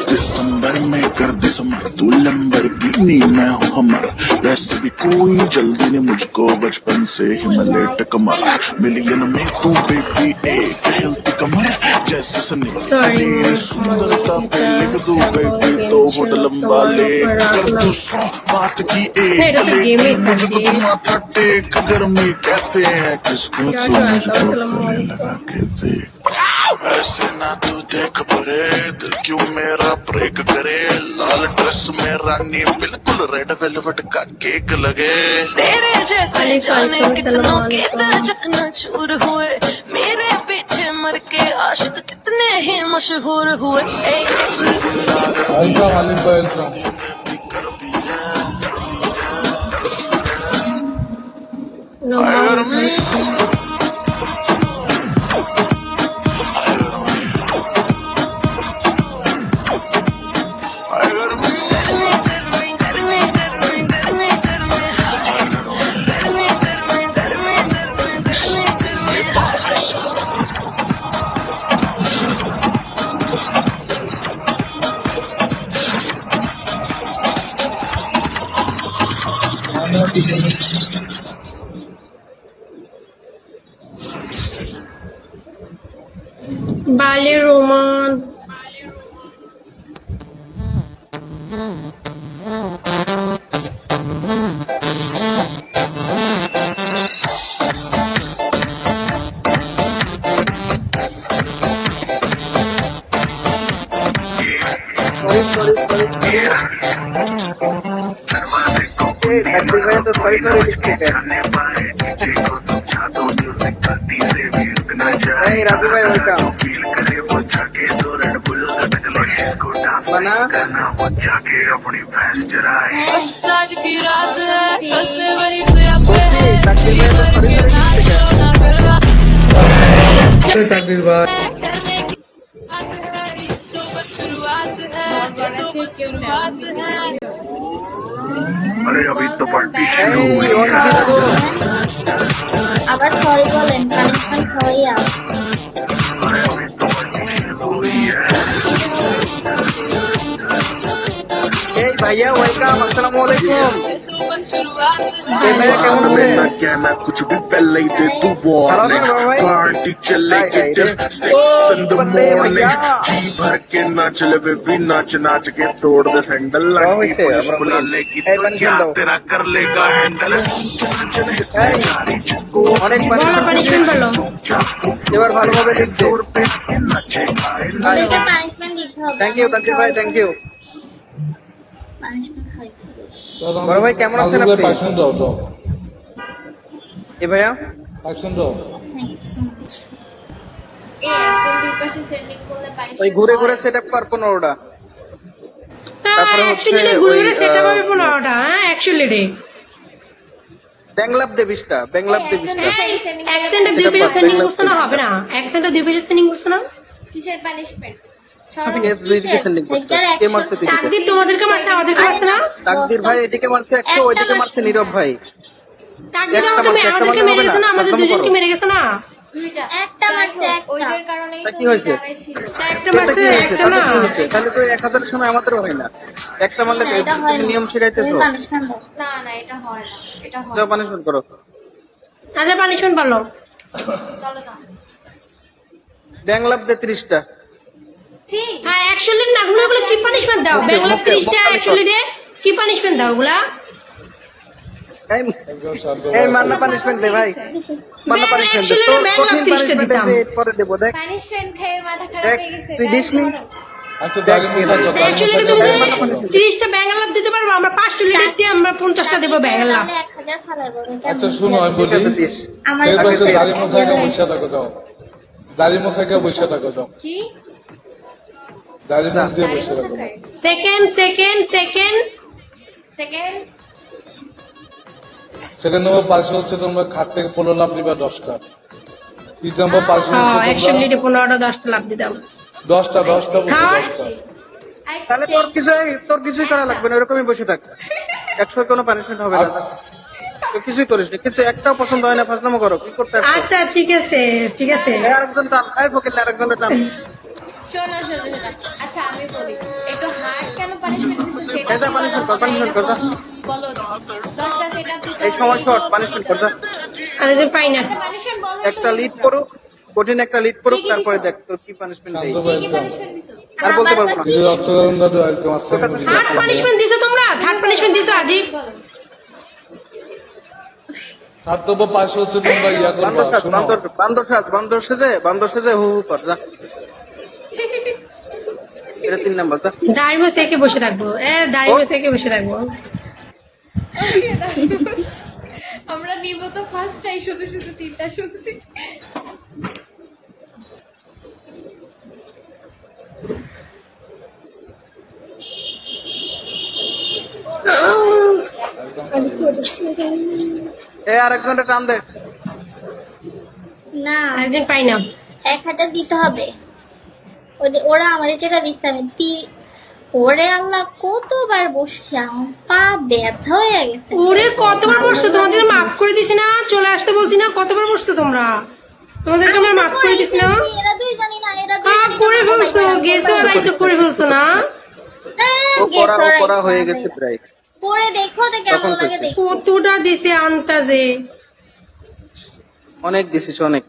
दिसंबर में कर दिस समर तू लंबरगिनी मैं हूँ हमर वैसे भी कोई जल्दी ने मुझको बचपन से ही मलेट कमर मिलियन में तू बेबी एक हिलती कमर जैसे सनी Sorry, तेरी सुंदरता पे लिख दू बेबी तो होट लंबा ले कर तू 100 बात की एक नहीं, तो गेम ही लेकिन मुझको था, तो माथा टेक गर्मी कहते हैं किसको क्या तू जो है, मुझको अस्सलाम गले वालेकुम। लगा के देख ऐसे ना तू देख परे दिल क्यों मेरा ब्रेक करे लाल ड्रेस में रानी बिल्कुल रेड वेलवेट का केक लगे तेरे जैसे वालेकुम जाने अस्सलाम कितनों के वालेकुम। दिल चकना चूर हुए मेरे पीछे मर के आशिक कितने ही मशहूर हुए वेलकम आलिम भाई वेलकम अगर मैं अगर मैं बाले रोमान सॉरी सॉरी सॉरी सॉरी भाई तो सॉरी सॉरी लिखते हैं नहीं राजू भाई वेलकम बना आज की रात है सबसे बड़ी ख्याल ताकि मैं तो सॉरी सॉरी लिखते हैं ताकबीर भाई शुरुआत है शुरुआत है अरे अभी तो पार्टी शुरू এই हुई ওয়ানসি দাদু আবার সরি বলেন পানিশমেন্ট হইয়া এই ভাইয়া ওয়েলকাম আসসালামু আলাইকুম शुरुआत এই ভাইয়া কেমন আছেন मैं कहना कुछ भी पहले ही दे तू हेलो वार्निंग सर, भाई। पार्टी चलेगी हाय, till हाय। 6 in the बल्ले morning भैया। जी भर के नाच ले बेबी नाच नाच के तोड़ दे सैंडल वाह, लड़की वैसे, पुलिस हमरा बुला बोलिए। लेगी ए, तो बन क्या जाओ। तेरा कर लेगा हैंडल এই অনেক বলো পানিশমেন্ট বলো এবার ভালোভাবে লিখছে ওদেরকে পানিশমেন্ট দিতে হবে থ্যাংক ইউ তাকির ভাই থ্যাংক ইউ পানিশমেন্ট খাইতে হবে বড় ভাই কেমন আছেন আপনি? পার্সেন্ট দাও দাও এ ভাইয়া পার্সেন্ট দাও থ্যাংক ইউ সো মাচ এই একজন দুই পাশে সেন্ডিং করলে ওই ঘুরে ঘুরে সেট আপ কর 15টা তারপরে হচ্ছে অ্যাকচুয়ালি ঘুরে ওই, ঘুরে সেটা পাবে 15টা হ্যাঁ অ্যাকচুয়ালি রে ব্যাংলাপ দে 20টা ব্যাংলাপ দে 20টা অ্যাকসেন্টে দুই পেজে সেন্ডিং করছ না হবে না অ্যাকসেন্টে দুই পেজে সেন্ডিং করছ না কিসের পানিশমেন্ট কেস দুই দিকে সেন্ডিং করছে কে মারছে দিকে তাকদির তোমাদেরকে মারছে আমাদেরকে মারছে না তাকদির ভাই এদিকে মারছে 100 ওইদিকে মারছে নীরব ভাই তাকদির একটা আমাদেরকে মারছে, একটা আমাদেরকে মারলে মেরে হবে গেছে না, না আমাদের ফাজলামো দুজনকে করো। মেরে গেছে না দুইটা একটা মারছে, একটা। ওইটার কারণেই তা তো কি হয়েছে? জায়গায় ছিল একটা এটা মারছে কি হয়েছে একটা তাতে না কি হয়েছে তাহলে তো 1000 এর সময় আমাদেরও হয় না একটা মারলে না, এটা হয় তুমি না। নিয়ম শিখাইতেছো তুমি পানিশমেন্ট দাও না না এটা হয় না এটা হয় যাও না। পানিশমেন্ট করো আচ্ছা পানিশমেন্ট বলো চলো না ব্যাংলাপ দে 30টা ছি হ্যাঁ অ্যাকচুয়ালি না তুমি বলে কি পানিশমেন্ট দাও মুখে, বেঙ্গল মুখে, 30টা মুখে অ্যাকচুয়ালি রে কি পানিশমেন্ট দাও ওগুলা এই এই মান্না পানিশমেন্ট দে ভাই মান্না ব্যাং- পানিশমেন্ট দে actually তোর ব্যাংলাপ কঠিন 30টা পানিশমেন্ট দিতাম। আছে পরে দেবো দেখ পানিশমেন্ট খেয়ে মাথা খারাপ দেখ, হয়ে গেছে তুই দিসনি? আচ্ছা দাঁড়ি মোছা দাও দাঁড়ি মোছা অ্যাকচুয়ালি দাও তুমি এই মান্না পানিশমেন্ট 30টা ব্যাঙ্গালাপ দিতে পারবো আমরা 5টা লিটার দিয়ে আমরা 50টা দেবো ব্যাঙ্গালাপ 1000 ফালাবো আচ্ছা শুনো আমি ঠিক বলি আছে দিস আমার সেই পাশে আগে দাড়ি মোছাকে বসে থাকো যাও দাড়ি মোছাকে বসে থাকো যাও কি দাড়ি মোছ দিয়ে গাড়ি বসে থাকো মোছা second second second second second number parcel হচ্ছে তোমরা খাট থেকে 15 লাভ দিবা 10টা 3 নম্বর পার্সেল হচ্ছে তোমরা অ্যাকচুয়ালি 15টা 10টা লাভ দিতাম 10টা বসে হ্যাঁ। 10টা তাহলে তোর কিছুই করা লাগবে না এরকমই বসে থাক 100 কোনো পানিশমেন্ট হবে না তো কিছুই করিস না কিছু একটাও পছন্দ হয় না ফাজলামো করো কি করতে আসছো আচ্ছা ঠিক আছে ঠিক আছে এই আরেকজন টান এই ফকির আরেকজন টান শোনো শোনো শোনো আচ্ছা আমি বলি একটু হার্ড কেন পানিশমেন্ট দিচ্ছে সেট এই যা পানিশমেন্ট কর পানিশমেন্ট কর যা। বলো 10টা সেটআপ দিতে এই সময় শর্ট পানিশমেন্ট কর যা। আর যে পাই না পানিশমেন্ট বলো একটা লিড করুক, কঠিন একটা লিড করুক, তারপরে দেখ তোর কি পানিশমেন্ট দেই। কি পানিশমেন্ট দিছো আর বলতে পারবো না। যদি রক্ত গরম দাও ওয়েলকাম আসসালাম থার্ড পানিশমেন্ট দিছো তোমরা, থার্ড পানিশমেন্ট দিছো আজিব। বলো কর্তব্য পাশে হচ্ছে তোমরা ইয়া করবা বান্দর সাজ, শোনো বান্দর সেজে হু হু কর যা। এটা 3 নাম্বার যা। দাঁড়িয়ে বসে একে বসে থাকবো, দাঁড়িয়ে বসে একে বসে থাকবো। আমরা নিব তো ফার্স্টটাই শুধু শুধু 3টা শুনছি। আরেকজনটা টান দে। না আরেকজন পাই না। 1000 দিতে হবে। ওরা আমার যেটা দিচ্ছে আমি ওরে আল্লাহ কতবার বসছি আমার পা ব্যথা হয়ে গেছে। ওরে কতবার বসছো, তোমাদের মাফ করে দিছি না, চলে আসতে বলছি না, কতবার বসছো তোমরা, তোমাদেরকে আমরা মাফ করে দিছি না। এরা দুই জানি না, এরা দুই পাপ করে ফেলছো, গেছো আর আইসো করে ফেলছো না। ও করা হয়ে গেছে প্রায়। পরে দেখো তো কেমন তখন লাগে কইছে। দেখো। কতটা দিছে আন্তাজে। অনেক দিছিস অনেক।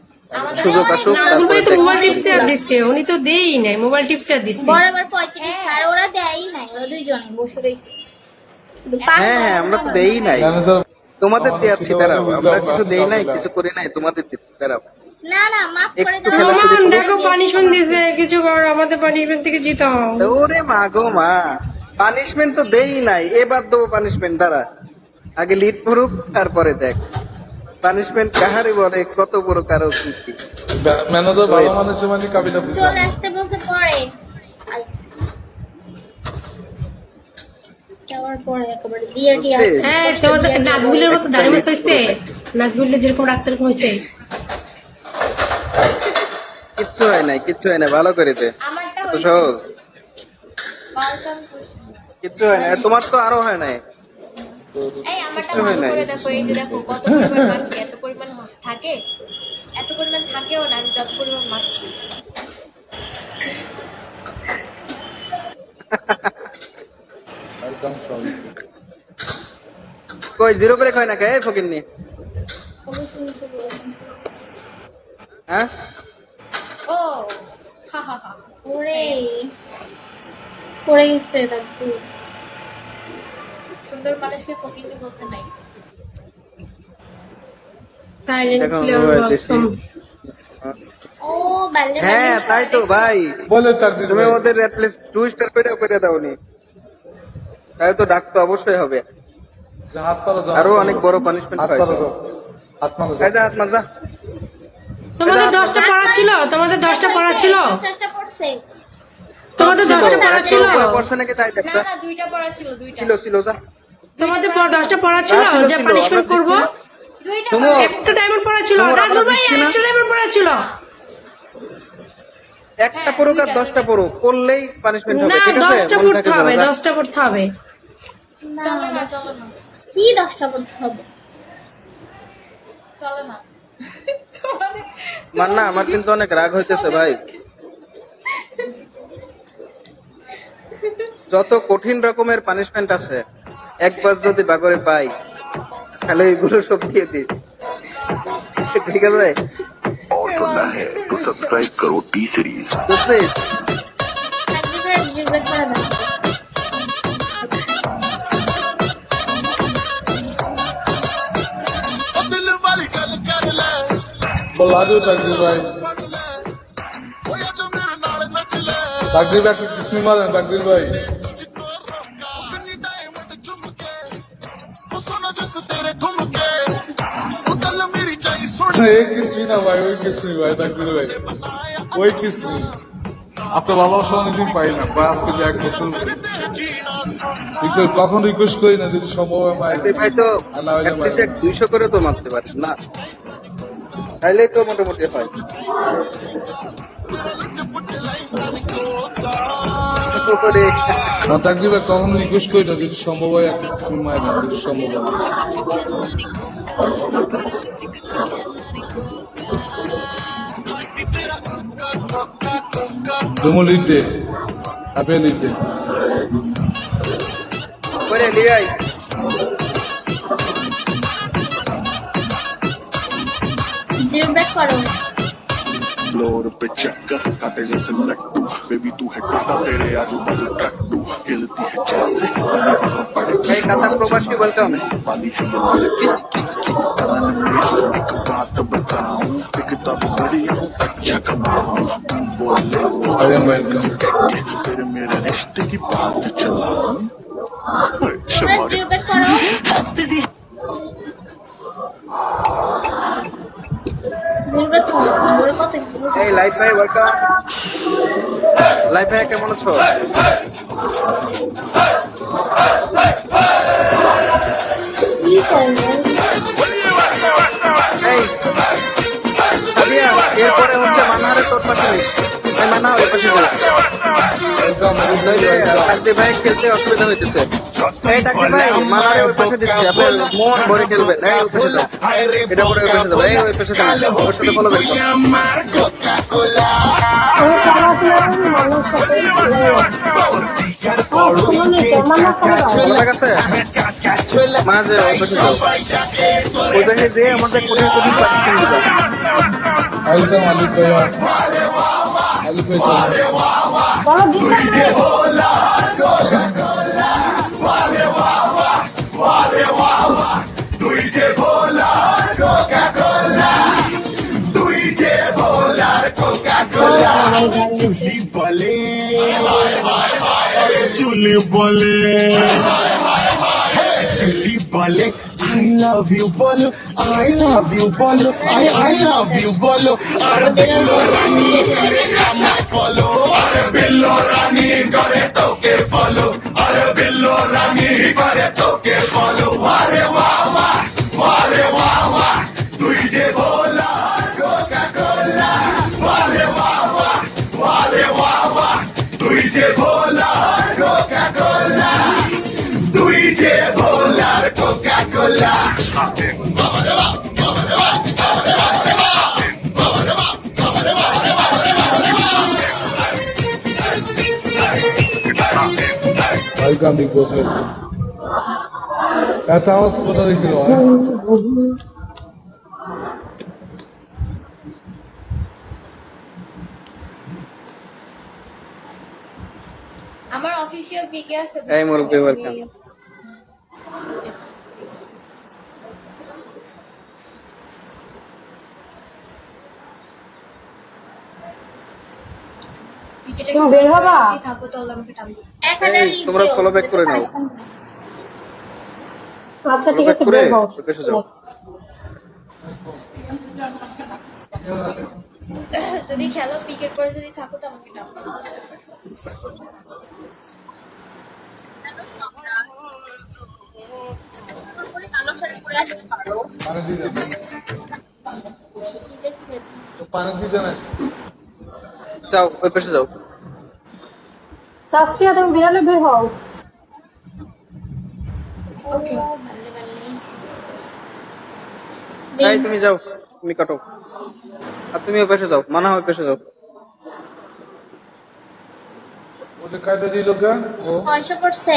সুযোগ আসুক নাজমুল তারপরে ভাই তো দেখ। মোবাইল টিপসে আর দিচ্ছে, উনি তো দেই নাই, মোবাইল টিপসে আর দিচ্ছে। বরাবর 35 আর ওরা দেয়ই নাই, ওরা দুইজনে বসে রইছে শুধু হ্যাঁ আমরা তো দেই নাই, ম্যানেজার তোমাদের দিয়েছি দাঁড়াও। আমরা কিছু দেই নাই, কিছু করি নাই, তোমাদের দিচ্ছি দাঁড়াও। না না মাফ করে একটু দাও। খেলা শুরু রোমান করো। দেখো পানিশমেন্ট দিছে, কিছু কর, আমাদের পানিশমেন্ট থেকে জিতাও। ওরে মা গো মা, পানিশমেন্ট তো দেই নাই, এবার দেবো পানিশমেন্ট। দাঁড়া আগে লিড করুক তারপরে দেখ পানিশমেন্ট কাহারে বলে, কত বড় কারো কি কি। ম্যানেজার ভালো মানুষের মানে কাবিলা বুঝলাম চলে আসতে বলছে পরে আইছে। যাওয়ার পরে একেবারে দিয়ে দিয়ে বুঝছিস? হ্যাঁ তোমাদের নাজমুলের মতো দাঁড়িয়ে বসে হয়েছে, নাজমুলের যেরকম রাখছে এরকম হয়েছে। কিচ্ছু হয় নাই, কিচ্ছু হয় না, ভালো করে দে। আমারটা তো হইছে সহজ, বালকাম কোশ্চেন। কিচ্ছু হয় না, তোমার তো আরো হয় নাই। এই আমারটা কিচ্ছু হয় ভালো নাই। করে দেখো, এই যে দেখো কত পরিমাণ মার্কস, এত পরিমাণ থাকে, এত পরিমাণ থাকেও না, আমি যত পরিমাণ মার্কস। একদম সরি কই জিরো ব্রেক হয় না কে ফকিন্নি? হ্যাঁ ও হা হা হা, ওরে পড়ে গেছে দাদু। সুন্দর মানুষকে ফকিন্নি বলতে নাই। সাইলেন্ট এখন প্লেয়ার মোবাইল দেখি। ওয়েলকাম। ও বাল্লে হ্যাঁ তাই তো ভাই, বলে চাকরি তুমি ওদের অ্যাটলিস্ট 2 স্টার করে দাওনি, তাই তো ডাক তো অবশ্যই হবে। হাত পারো যাও, আরো অনেক বড় পানিশমেন্ট হাত হয়। পারো যাও, হাত মারো যাও। এই যা হাত মার যা। তোমাদের 10টা পড়া ছিল, তোমাদের 10টা পড়া ছিল, চেষ্টা করছে। তোমাদের ছিল, 10টা পড়া একটার ছিল, উপরে পড়ছে নাকি তাই দেখ না যা। না, দুইটা পড়া ছিল, দুইটা ছিল যা। তোমাদের 10টা পড়া ছিল, ছিল, যে ছিল, পানিশমেন্ট আমরা করবো। দিচ্ছি দুইটা তুমো একটা ডায়মন্ড পড়া ছিল, তোমরা নাজমুল ভাই দিচ্ছি না? একটা ডায়মন্ড পড়া ছিল। একটা পড়ুক আর 10টা পড়ুক, করলেই পানিশমেন্ট হবে, না ঠিক আছে? 10টা মনে পড়তে থাকে হবে, যেন, যা। 10টা পড়তে হবে। চলো না, চলো না, কি 10টা পড়তে হবে? চলো না। তোমাদের মান্না আমার কিন্তু অনেক রাগ হইতেছে ভাই। যত কঠিন রকমের পানিশমেন্ট আছে, একবার যদি বাগরে পাই তাহলে এগুলো সব দিয়ে দিই, ঠিক আছে? और सुनना है तो सब्सक्राइब करो टी सीरीज। বুঝছিস? একবার জিজ্ঞেস করা দাও। ਉਹ ਦਿਲ ਵਾਲੀ ਗੱਲ ਕਰ ਲੈ বলা দিও চাকরি ভাই, ਓਏ ਅੱਜ ਮੇਰੇ ਨਾਲ ਨੱਚ ਲੈ চাকরি ভাই একটা কিসমি মারেন চাকরি ভাই। ਕਿੰਨੀ ਡਾਇਮੰਡ ਚੁੰਮ ਕੇ ਉਹ ਸੋਨਾ ਜਿਸ ਤੇਰੇ ਘੁੰਮ ਕੇ ਉਹ ਗੱਲ ਮੇਰੀ ਚਾਹੀ ਸੁਣ এই কিসমি না ভাই, ওই কিসমি ভাই চাকরি ভাই, ওই কিসমি। আপনার ভালোবাসা অনেকদিন পাই না, প্রায় আজকে যে 1 বছর কখন রিকোয়েস্ট করি না, যদি সম্ভব হয় মায়ের তুই ভাই তো অ্যাটলিস্ট 200 করে তো মারতে পারিস না, তাইলেই তো মোটামুটি হয়। ওরে, না চাকরি ভাই কখন রিকোয়েস্ট করি না, যদি সম্ভব হয় একটা কিসমি মায়ের, যদি সম্ভব হয়। জমু লিড দে, আপনি লিড দে। ওরে লিগাই জিরো ব্যাক করো। फ्लोर पे चक्कर काटे जैसे लट्टू बेबी तू है टोटा तेरे आजू बाजू टट्टू हिलती है जैसे बनी हो पड़की এই কাতার প্রবাসী ওয়েলকাম वाली है ये लड़की कान में एक बात बताऊं दिखता भी बढ़िया हूँ अच्छा कमाऊं तू बोले तो आर्यन वेलकम तेरे मेरे रिश्ते की बात चलाऊं তোমরা জিরো ব্যাক করো। জিরো ব্যাক করো। ওরা কত এই লাইফ ভাই ওয়েলকাম লাইফ ভাই কেমন আছো কি করবো? এই সাদিয়া এরপরে হচ্ছে মানহারে তোর পাশে নিস এই মানা ওই পাশে যাস নইলে তাকদি ভাই খেলতে অসুবিধা হইতেছে এই তাকদি ভাই মানারে ওই পাশে দিচ্ছে আপনি মন ভরে খেলবেন এই ওই পাশে যাও এটা পরে ওই পাশে যাও এই ওই পাশে যাও ওর সাথে ফলো ব্যাক ভালো আছে মাঝে ওই পাশে যাও ওই পাশে যে আমাদের কঠিন কঠিন পাকিস্তান দিবা ওয়েলকাম আলিফ ভাইয়া আলিফ ভাই चुली बोले चुली बोले I love you बोलो I love you बोलो I love you बोलो अरे बिल्लो रानी करे हमें फॉलो अरे बिल्लो रानी करे तो के फॉलो अरे बिल्लो रानी करे तो के फॉलो वारे वाह वाह वारे वाह वाह तुझे बोला कोका कोला वारे वाह वाह वारे वाह वाह तुझे बोला कोका कोला तुझे बोला कोका कोला ওয়েলকাম বিগ বস ওয়েলকাম এত আওয়াজ কোথা থেকে এলো আমার অফিসিয়াল পিকে আছে। এই মুরব্বি ওয়েলকাম পিকেটা তুমি বের হবা? যদি থাকো তাহলে আমাকে টান দিও। 1000 এই, তোমরা follow back করে নাও। আচ্ছা ঠিক আছে করে বের হও। ওই পাশে যাও যদি খেলো পিকের পরে যদি থাকো তো আমাকে টান দিও। পানি দিয়ে দেন ঠিক আছে। পানি দিয়ে দেন যাও ওই পাশে যাও তাসফিয়া তুমি বিড়ালে বের হও। ওকে বাল্লে বাল্লে। এই তুমি যাও তুমি কাটো আর তুমি ওই পাশে যাও মানা ওই পাশে যাও ওটা কায়দা দিল কে ও 600 পড়ছে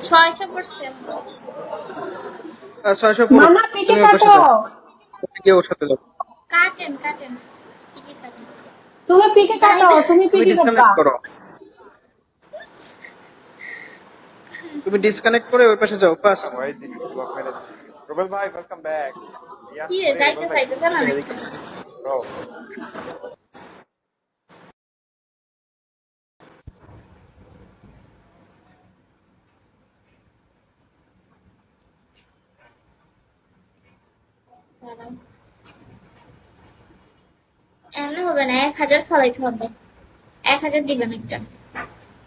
600 পড়ছে। আর 600 পুরো মানা পিকে তুমি ওই পাশে কাটো। যাও গিয়ে ওর সাথে যাও কাটেন কাটেন টিকিট কাটেন। তুমি পিকে কাটো, তুমি তুমি পিকে ডিসকানেক্ট কাটো। করো তুমি ডিসকানেক্ট করে ওই পাশে যাও বাস Rubel bhai, welcome back. Yeah. কি রে যাইতে যাইতে জানা নাকি? Bro. এমনি হবে না, 1000 ফলাইতে হবে। 1000 দিবেন একটা।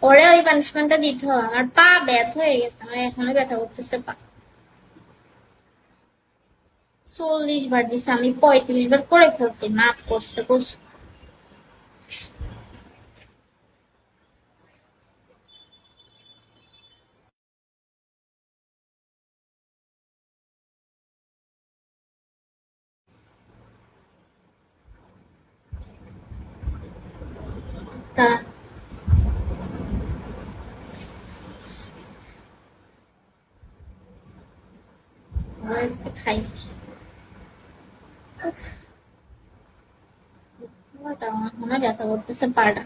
ওরে ওই পানিশমেন্টটা দিতে হবে। আমার পা ব্যথা হয়ে গেছে, আমার এখনো ব্যথা করতেছে পা। 40 বার দিছে, আমি 35 বার করে ফেলছি, মাফ করছে বস। তা খাইছি। পুরোটা আমার মনে ব্যথা করতেছে পাটা।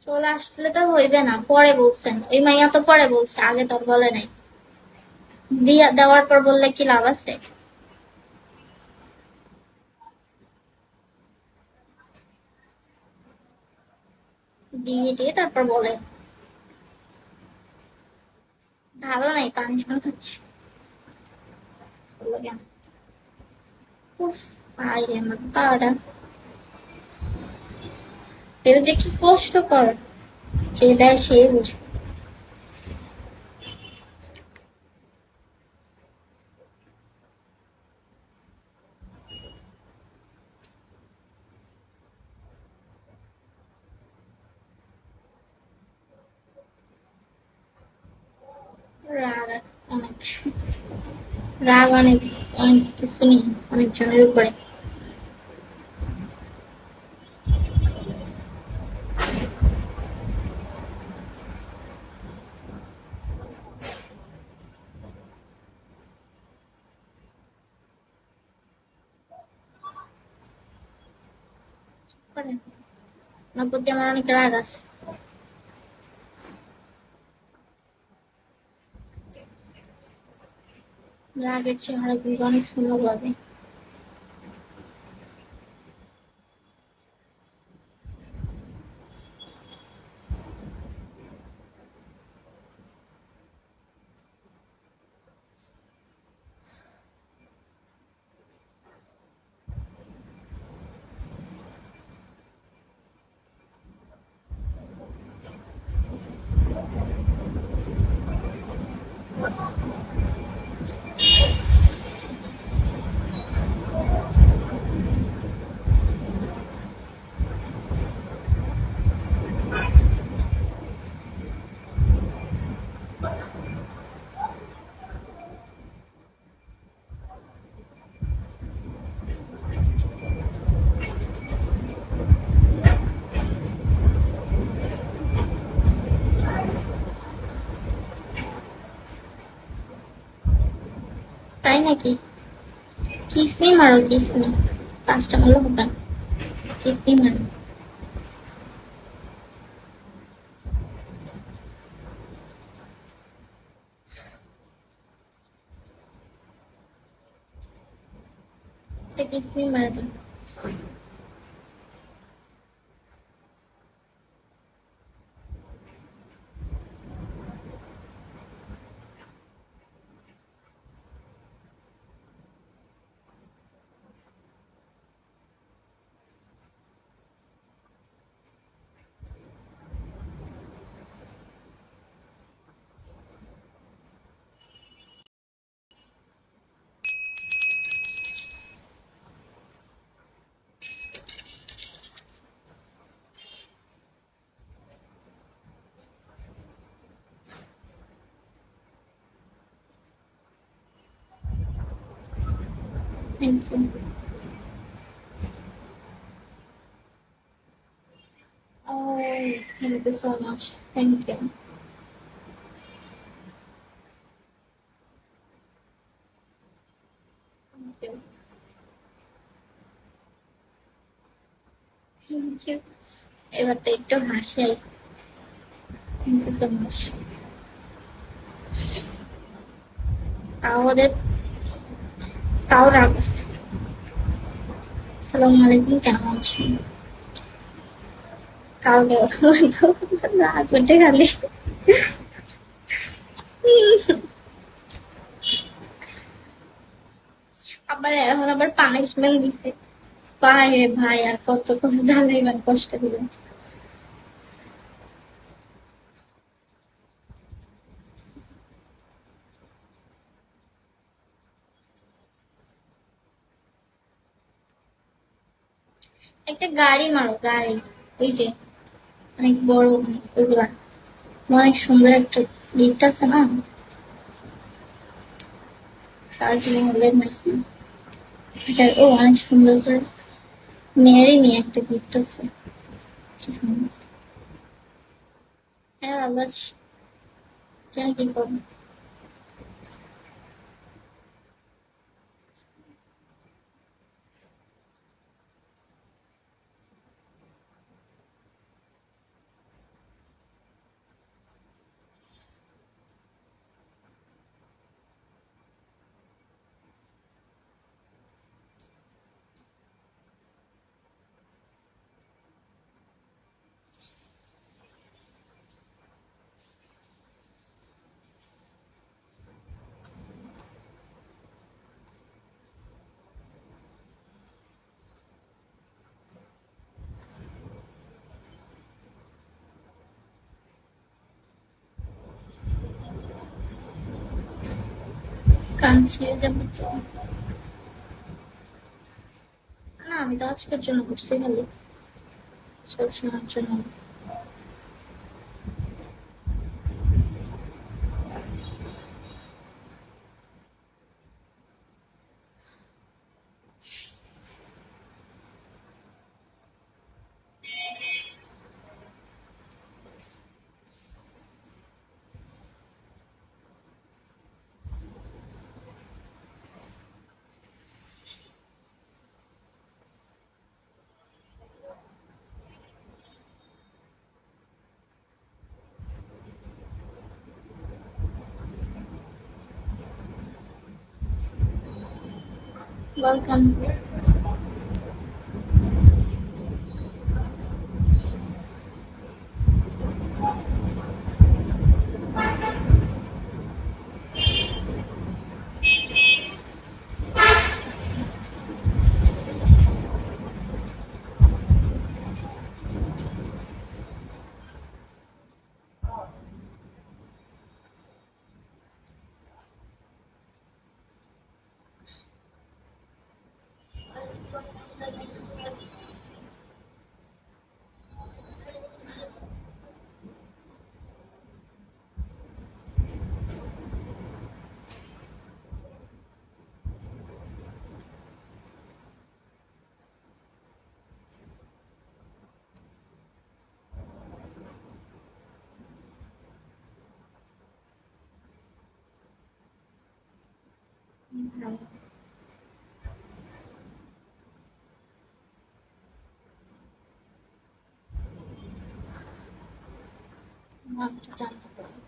চলে আসলে তো আর হইবে না, পরে বলছেন। ওই মাইয়া তো পরে বলছে, আগে তো আর বলে নাই। বিয়া দেওয়ার পর বললে কি লাভ আছে? দিয়ে দিয়ে তারপর বলে ভালো নাই, পানিশমেন্ট খাচ্ছি। বললো কেন? উফ, ভাই রে আমার পাটা, এটা যে কি কষ্টকর, যে দেয় সে বুঝবে। রাগ অনেক, রাগ অনেক, অনেক কিছু নেই অনেকজনের উপরে। করেন, আমার প্রতি আমার অনেক রাগ আছে। রাগের চেহারা কিন্তু অনেক সুন্দর লাগে। তাই নাকি? কিসমি মারো, কিসমি। পাঁচটা মারলে হবে না, কিসমি মারো। কিসমি মারা যাও। Thank you. Oh, thank you so much. Thank you. Thank you. Thank you. এবারটা একটু হাসি আইছে। Thank you so much. তাও ওদের, তাও রাগ আছে। আসসালামু আলাইকুম, কেমন আছেন? কালকে রাগ উঠে খালি। আবার এখন আবার পানিশমেন্ট দিছে। ভাই রে ভাই, আর কত কষ্ট জ্বালাইবেন, কষ্ট দিবেন। একটা গাড়ি মারো, গাড়ি, ওই যে অনেক বড়, ওইগুলা অনেক সুন্দর একটা গিফট আছে না, দার্জিলিং হলে মারছি। আচ্ছা, ও অনেক সুন্দর করে মেয়েরই নিয়ে একটা গিফট আছে, কি সুন্দর। হ্যাঁ ভালো আছি, জানি কি করবো। কান ছিঁড়ে যাবে তো না, আমি তো আজকের জন্য করছি খালি, সবসময়ের জন্য। ওয়েলকাম। ভালো। নামটা জানতে পারি।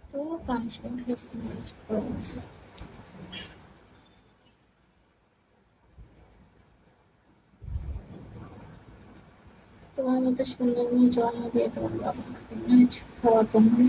তো পানিশমেন্ট খাইছি না, তোমার মতো সুন্দর মেয়ে জন্ম দিয়ে তোমার বাবা মাকে নিয়েছো, খাওয়া তোমার।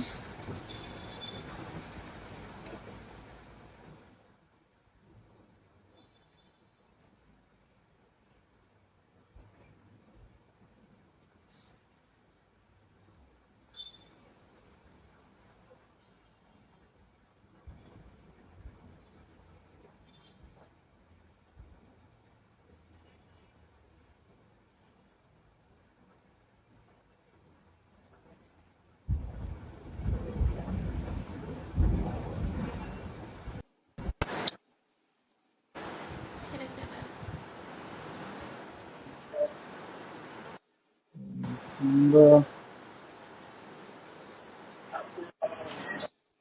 ছেলেকে না।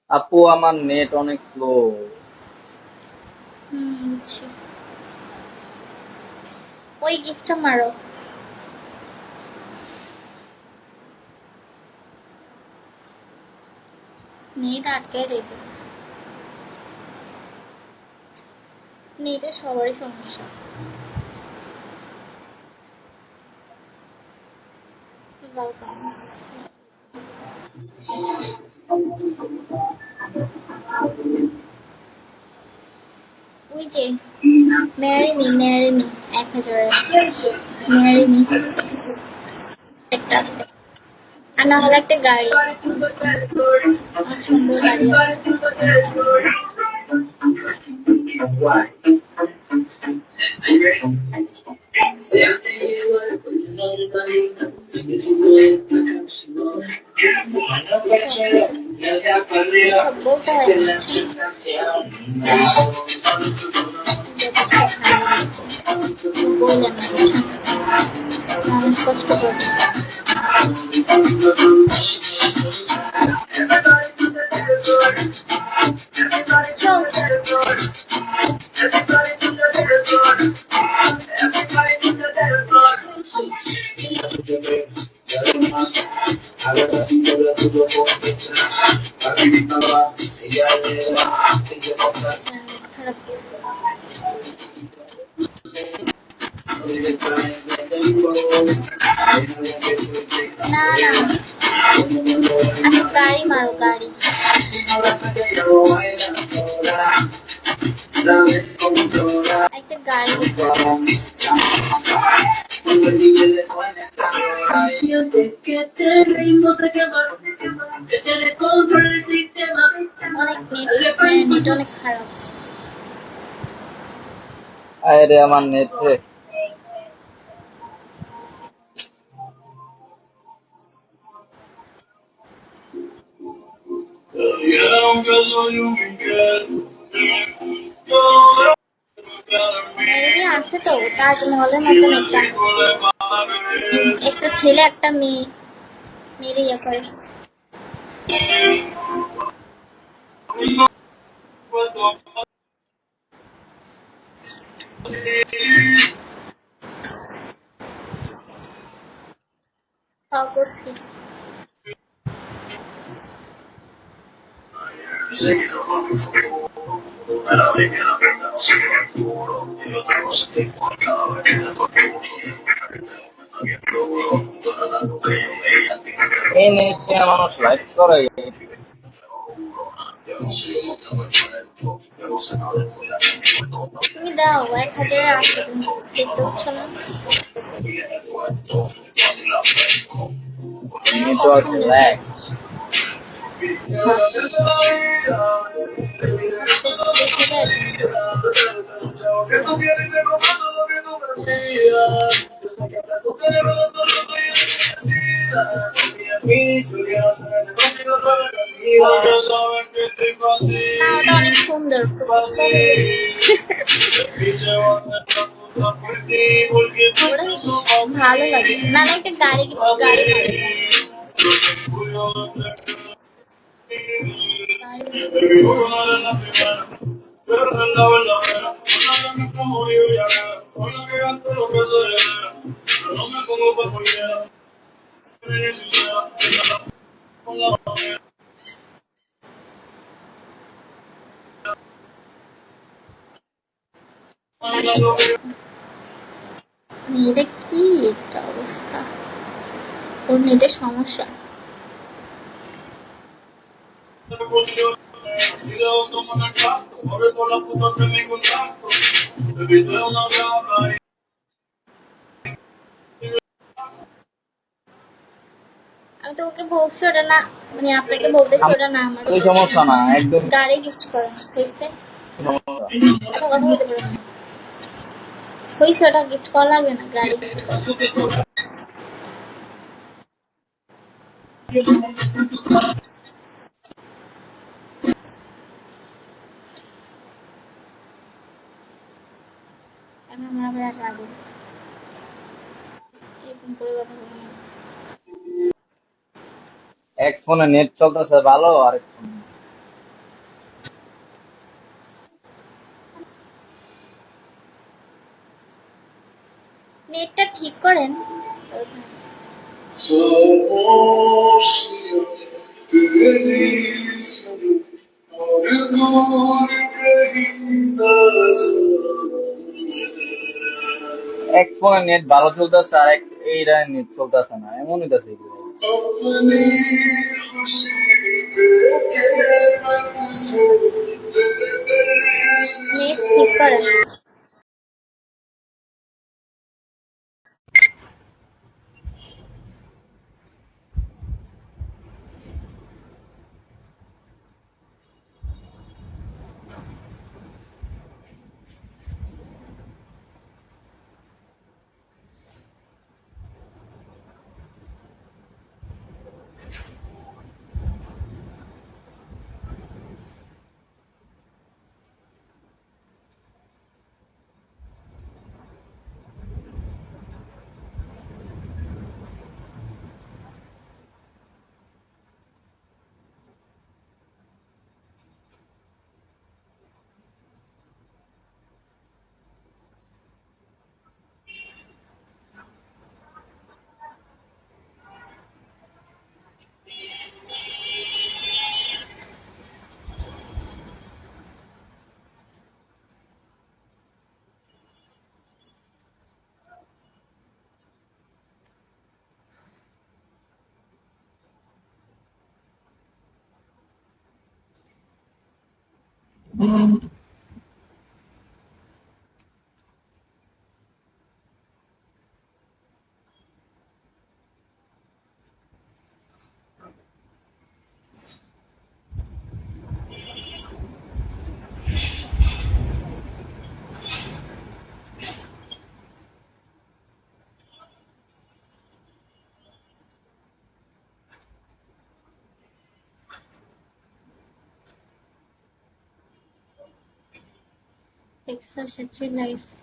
আপু আমার নেট অনেক স্লো। বুঝছি। ওই গিফটটা মারো। নেট আটকে যাইতেছে, নেটের সবারই সমস্যা। ওয়েলকাম। ওই যে ম্যারি মি 1000 ম্যারি মি একটা আছে, আর না হলে একটা গাড়ি, আমার সুন্দর গাড়ি আছে। এসব বলতে হয় না। বললেন না, মানুষ কষ্ট করবে। খারাপ না না, আচ্ছা গাড়ি মারো গাড়ি। একটা গাড়ি অনেক নেট অনেক খারাপ। আরে আমার নেট রে। মেরে আছে তো তাজমহলের মতন একটা ছেলে একটা মেয়ে মেরে ইয়ে করে। করছি এই নেটে মানুষ লাইভ করে। তুমি দাও 1000 আছে, তুমি দেখতে পাচ্ছ না? Network lag. ওটা অনেক সুন্দর, ভালো লাগে না। একটা গাড়ি গাড়ি এটা কি একটা অবস্থা, ওর নেটের সমস্যা। আমি তো ওকে বলছি ওটা না, মানে আপনাকে বলতেছি ওটা না আমার ওই সমস্যা না একদম। গাড়ি গিফট করা হয়েছে, এখন কথা বলতে পারছি হয়েছে, ওটা গিফট করা লাগবে না, গাড়ি গিফট করা। আমি আমার আবার আর রাখবো এরকম করে কথা বলবো না। এক ফোনে নেট চলতেছে ভালো, আরেক ফোনে নেটটা ঠিক করেন। এক ফোনে নেট ভালো চলতেছে, আর এক এইটা নেট চলতেছে না, এমনই তো নেট ঠিক করেন। Texas actually nice.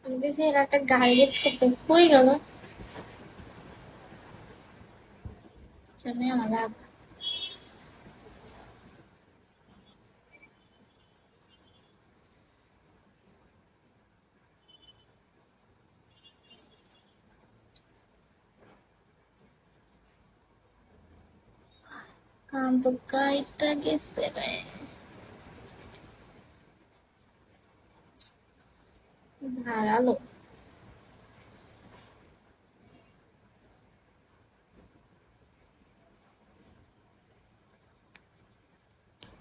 আমি দেখছি এরা একটা গাড়ি বের করতে কই গেল জন্য আমার রাগ কান তো গাইটা গেছে রে ধারালো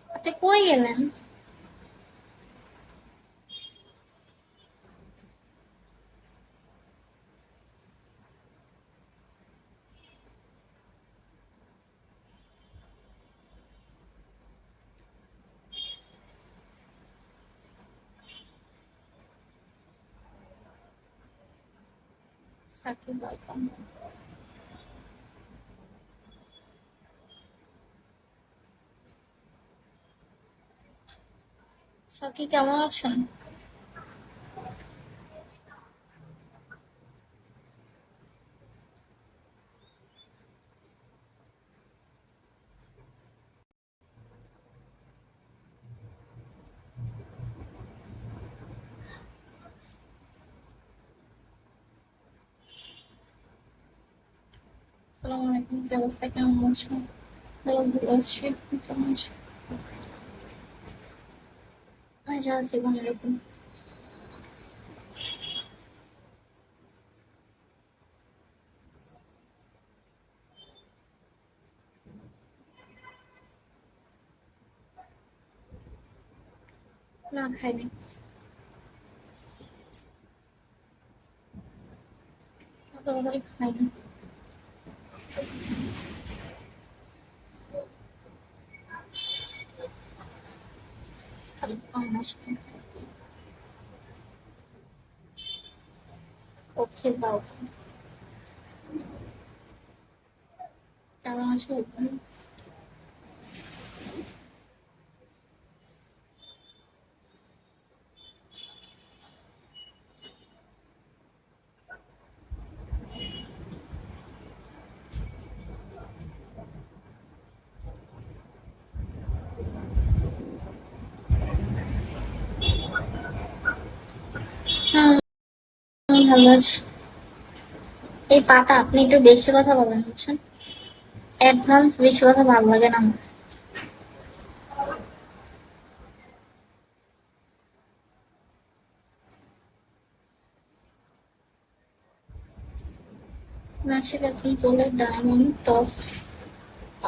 আপনি কই গেলেন সাকিব welcome. সাকি কেমন আছেন আসসালামু আলাইকুম কি অবস্থা কেমন আছো ভালো আছি কেমন আছো আচ্ছা আসসালামু আলাইকুম না খাইনি অত তাড়াতাড়ি খাইনি খালি পাঁচ মিনিট ওকে বাউ কেমন আছো ভালো আছি। এই পাতা আপনি একটু বেশি কথা বলেন, বুঝছেন? অ্যাডভান্স বেশি কথা ভালো লাগে না আমার। নাসিক এখন তোলে ডায়মন্ড টপ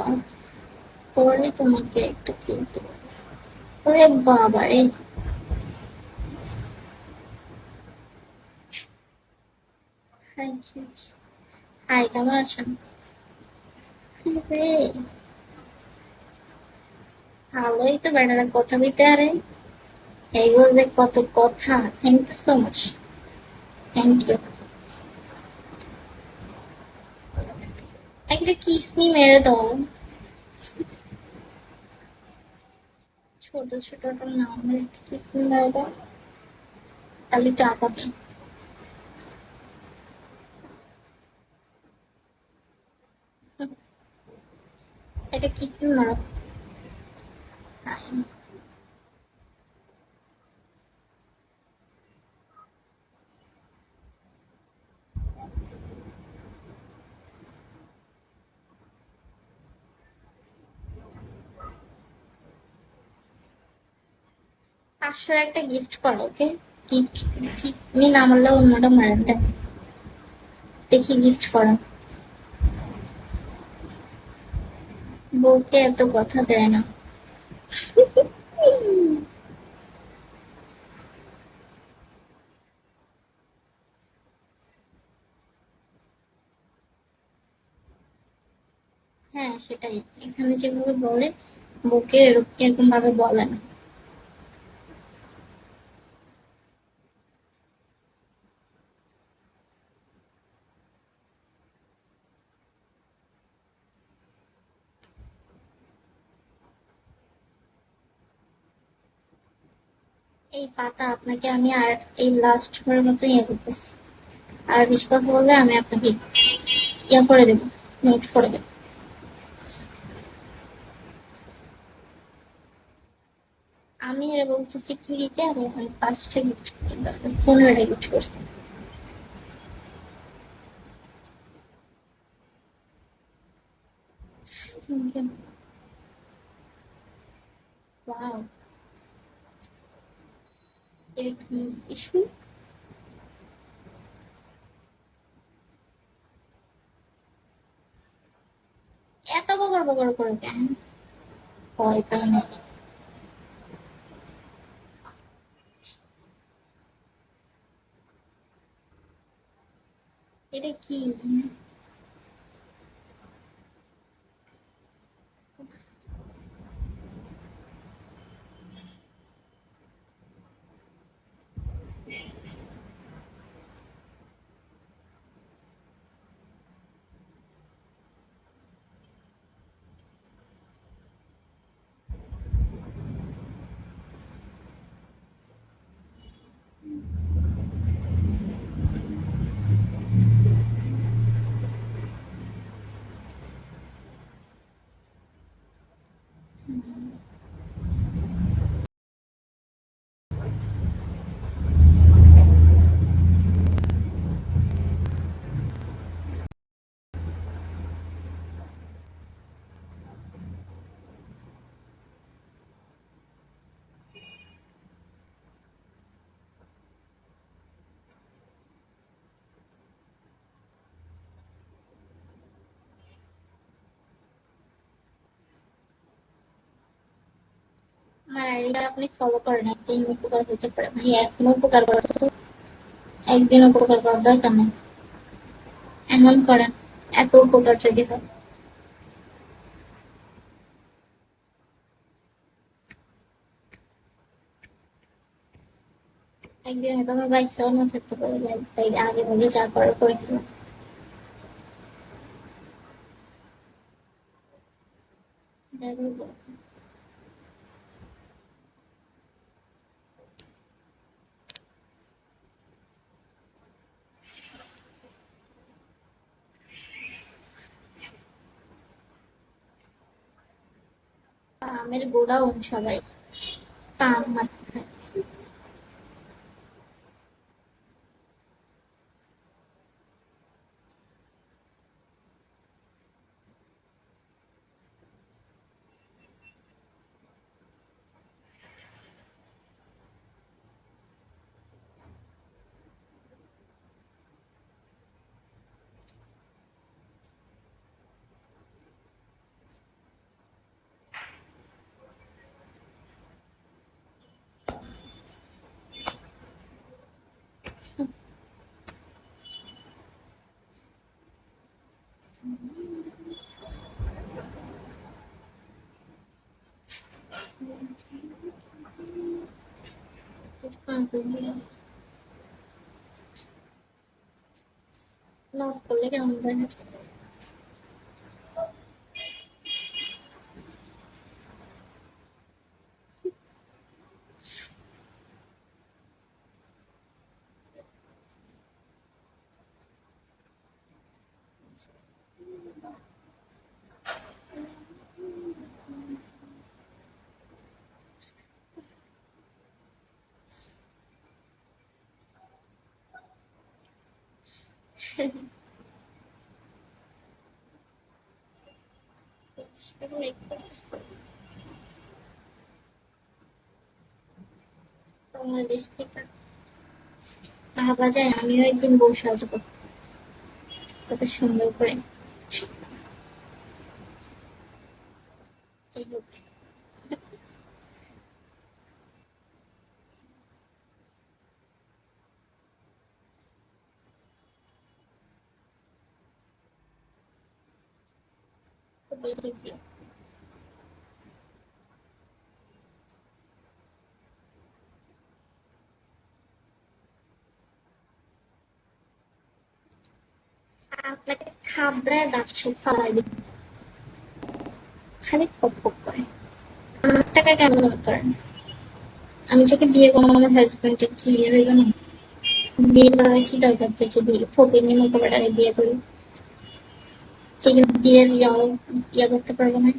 অফ করে তোমাকে একটা ক্লিপ দেবো। ওরে বাবা রে। হাই হাই, কেমন আছেন? রে, ভালোই তো বেটারা কথা কইতে আরে। এইগুলো যে কত কথা। Thank you so much. Thank you. একটা কিসমি মেরে দাও। ছোট ছোট নাম একটা কিসমি মেরে দাও, তাহলে একটু আঁকাবে। এটা কিসমি মারো। পাঁচশোর একটা গিফট করো, ওকে? গিফট কিসমি না মারলে অন্যটা মারেন দেন, দেখি গিফট করেন। বউকে এত কথা দেয় না। হ্যাঁ সেটাই, এখানে যেভাবে বলে বউকে এরকম ভাবে বলে না। এই পাতা আপনাকে আমি আর এই লাস্ট বারের মতো ইয়ে করতেছি। আর বেশি কথা বললে আমি আপনাকে ইয়া করে দেবো, মিউট করে দেবো। আমি এর বলতেছি কি দিতে, আর এখন 5টা গিফট, 15টা গিফট করছি। Thank you. Wow. এটা কি ইস্যু? এত বগর বগর করে কেন? ভয় পাই নাকি? এটা কি? আমার আইডিটা আপনি ফলো করেন, একদিন উপকার হতে পারে। ভাই এখনো উপকার করার তো একদিন উপকার করার দরকার নেই। এমন করেন, এত উপকার যদি হয়। একদিন হয়তো আমার বাইক চালানো থাকতে পারে, তাই আগে ভাগে যা করার করে দিলাম। আমের গোড়াউন সবাই আম মারতে খায়। নক করলে কেমন দেখা যায়? বাংলাদেশ থেকে ভাবা যায় আমিও একদিন বউ সাজবো কত সুন্দর করে। যাই হোক, খুবই easy। আপনাকে থাবড়ায় দাঁত সব ফালাই দিন, খালি পক পক করে। আমার টাকা কেন করেন? আমি যাকে বিয়ে করবো আমার হাজবেন্ডের কি ইয়ে হইবে না? বিয়ে করার কি দরকার? তো যদি ফকির নিমন্ত্রণ বিয়ে করি, সে কিন্তু বিয়ের ইয়া করতে পারবো না।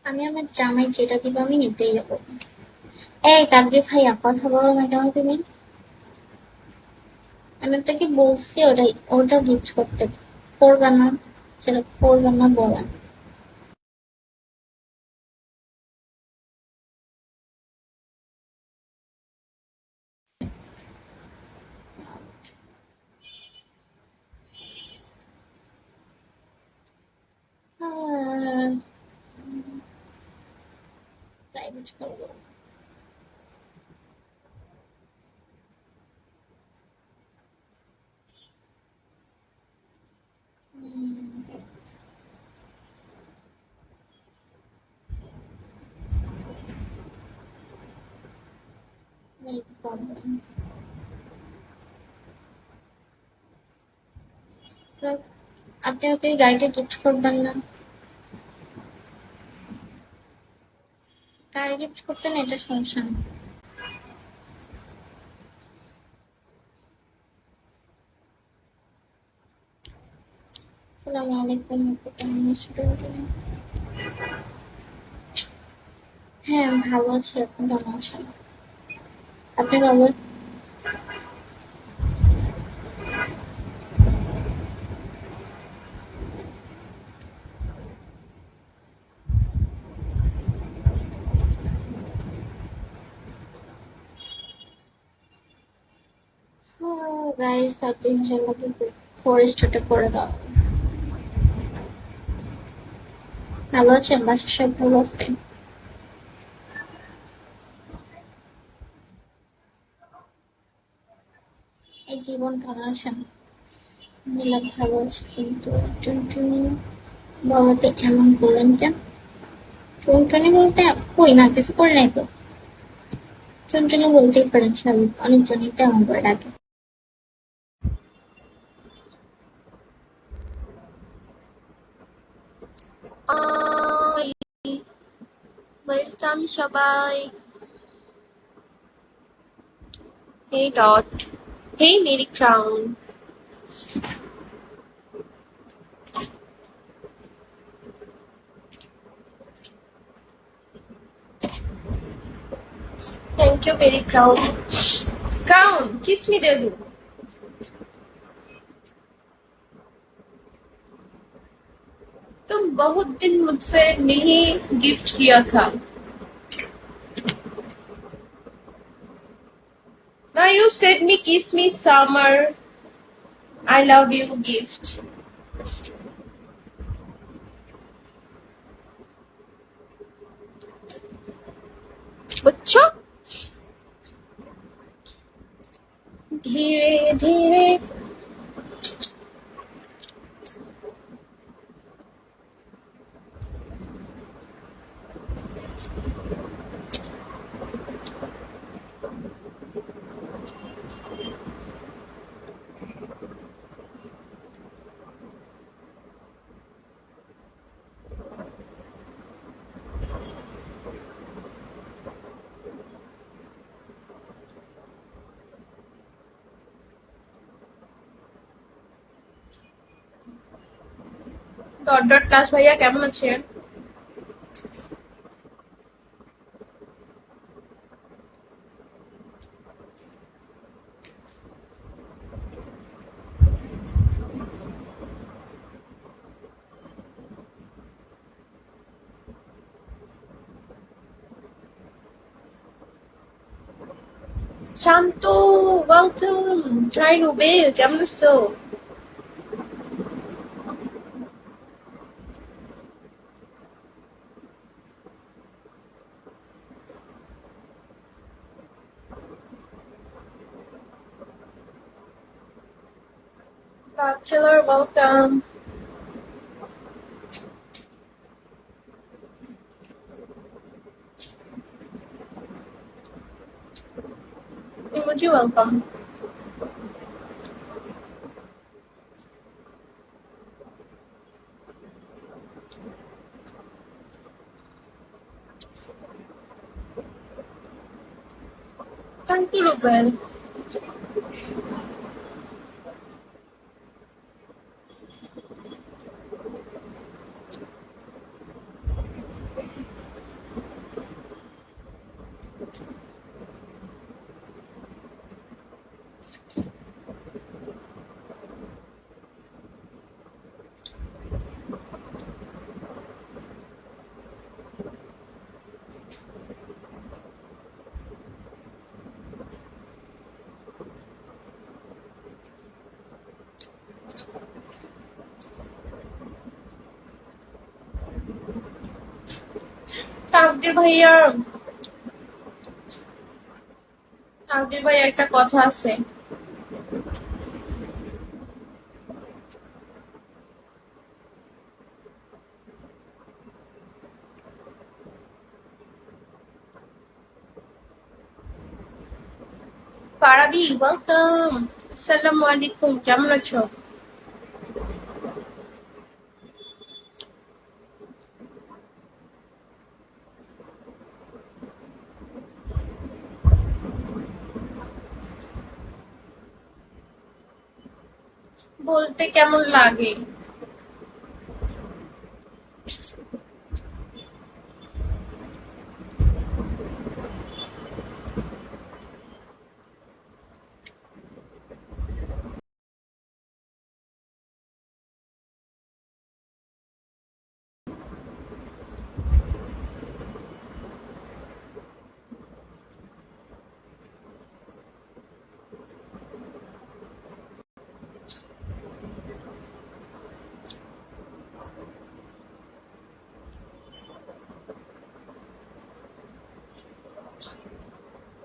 আমি আমার জামাই যেটা দিব আমি নিতেই যাবো। এই তাকবীর ভাইয়া, কথা বলো না কেন তুমি? আমি আপনাকে বলছি ওটা গিফট করতে, করবা না? সেটা করবা না বলেন। প্রাইভেট করবো। এই প্রবলেম। আপনি ওকে গাড়িটা গিফট করবেন না? গাড়ি গিফট করতেন, এটা সমস্যা না। আসসালামু আলাইকুম। হ্যাঁ ভালো আছি, আপনি কেমন আছেন? আপনি ভালো? গাইস আপনি ইনশাআল্লাহ কিন্তু ফরেস্টটা করে দাও। ভালো আছেন? বাসার সব ভালো আছে? এই জীবন কেমন আছেন? আলহামদুলিল্লাহ ভালো আছে, কিন্তু টুনটুনি বলাতে এমন বললেন কেন? টুনটুনি বলতে কই না, কিছু করে নাই তো। টুনটুনি বলতেই পারেন, স্বাভাবিক, অনেকজনই তেমন করে ডাকে। ওয়েলকাম সবাই। Hey Dot. Hey Mary Crown. Thank you Mary Crown. Crown, kiss me दे दो। तुम बहुत दिन मुझसे नहीं गिफ्ट किया था। Now you said me kiss me summer I love you gift. বুঝছো? ধীরে ধীরে ডট ডট ক্লাস ভাইয়া কেমন আছেন? শান্ত, ওয়েলকাম। ট্রাই রুবেল কেমন আছো? Bachelor, welcome. Emoji, welcome. Thank you, Rubel. তাকদির ভাইয়া, তাকদির ভাইয়া একটা কথা আছে। পারাবি, ওয়েলকাম। আসসালামু আলাইকুম, কেমন আছো? বলতে কেমন লাগে?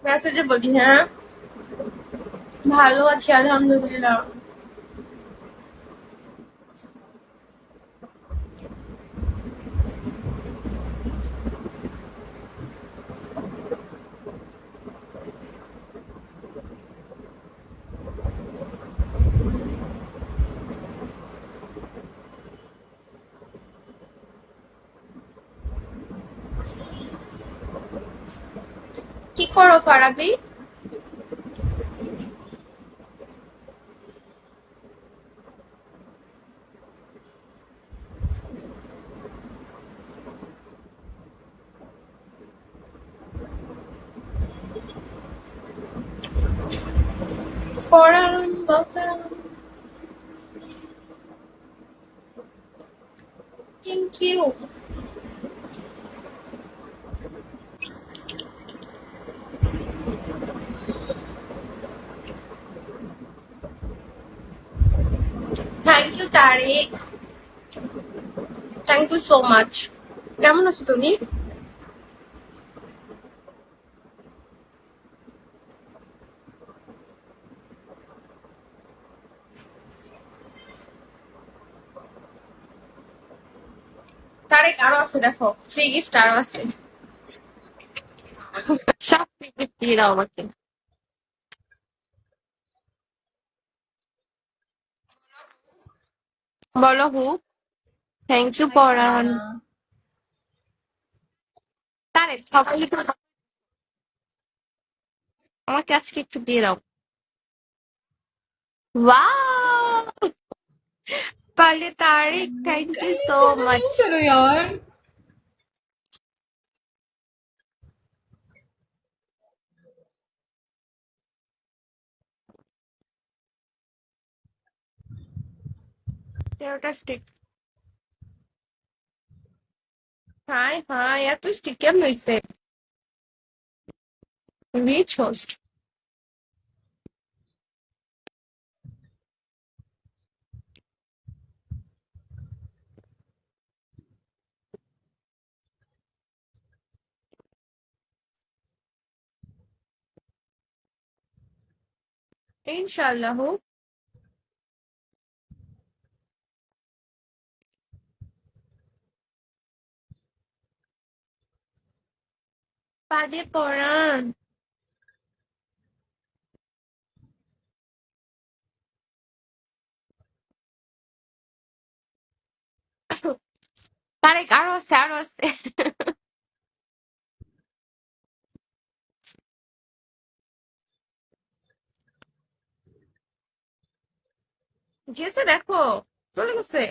মেসেজে বলি, হ্যাঁ ভালো আছি আলহামদুলিল্লাহ। কি করো ফারাবি? পড়ান, welcome. Thank you. Thank you, Tariq. Thank you so much. কেমন আছো তুমি? তারেক আরো আছে, দেখো ফ্রি গিফট আরো আছে, সব ফ্রি গিফট দিয়ে দাও আমাকে। বলো হু। Thank you Paran. তারেক সবাই আমাকে আজকে একটু দিয়ে দাও। ওয়াও, পারলে Tarek, thank you so much. चलो यार তেরোটা স্টিক। হাই হাই, এত স্টিক কেমন হয়েছে? Rich host. ইনশাআল্লাহ। পারলে পরান। তারেক আরো আছে, আরো আছে। গেছে দেখো, চলে গেছে।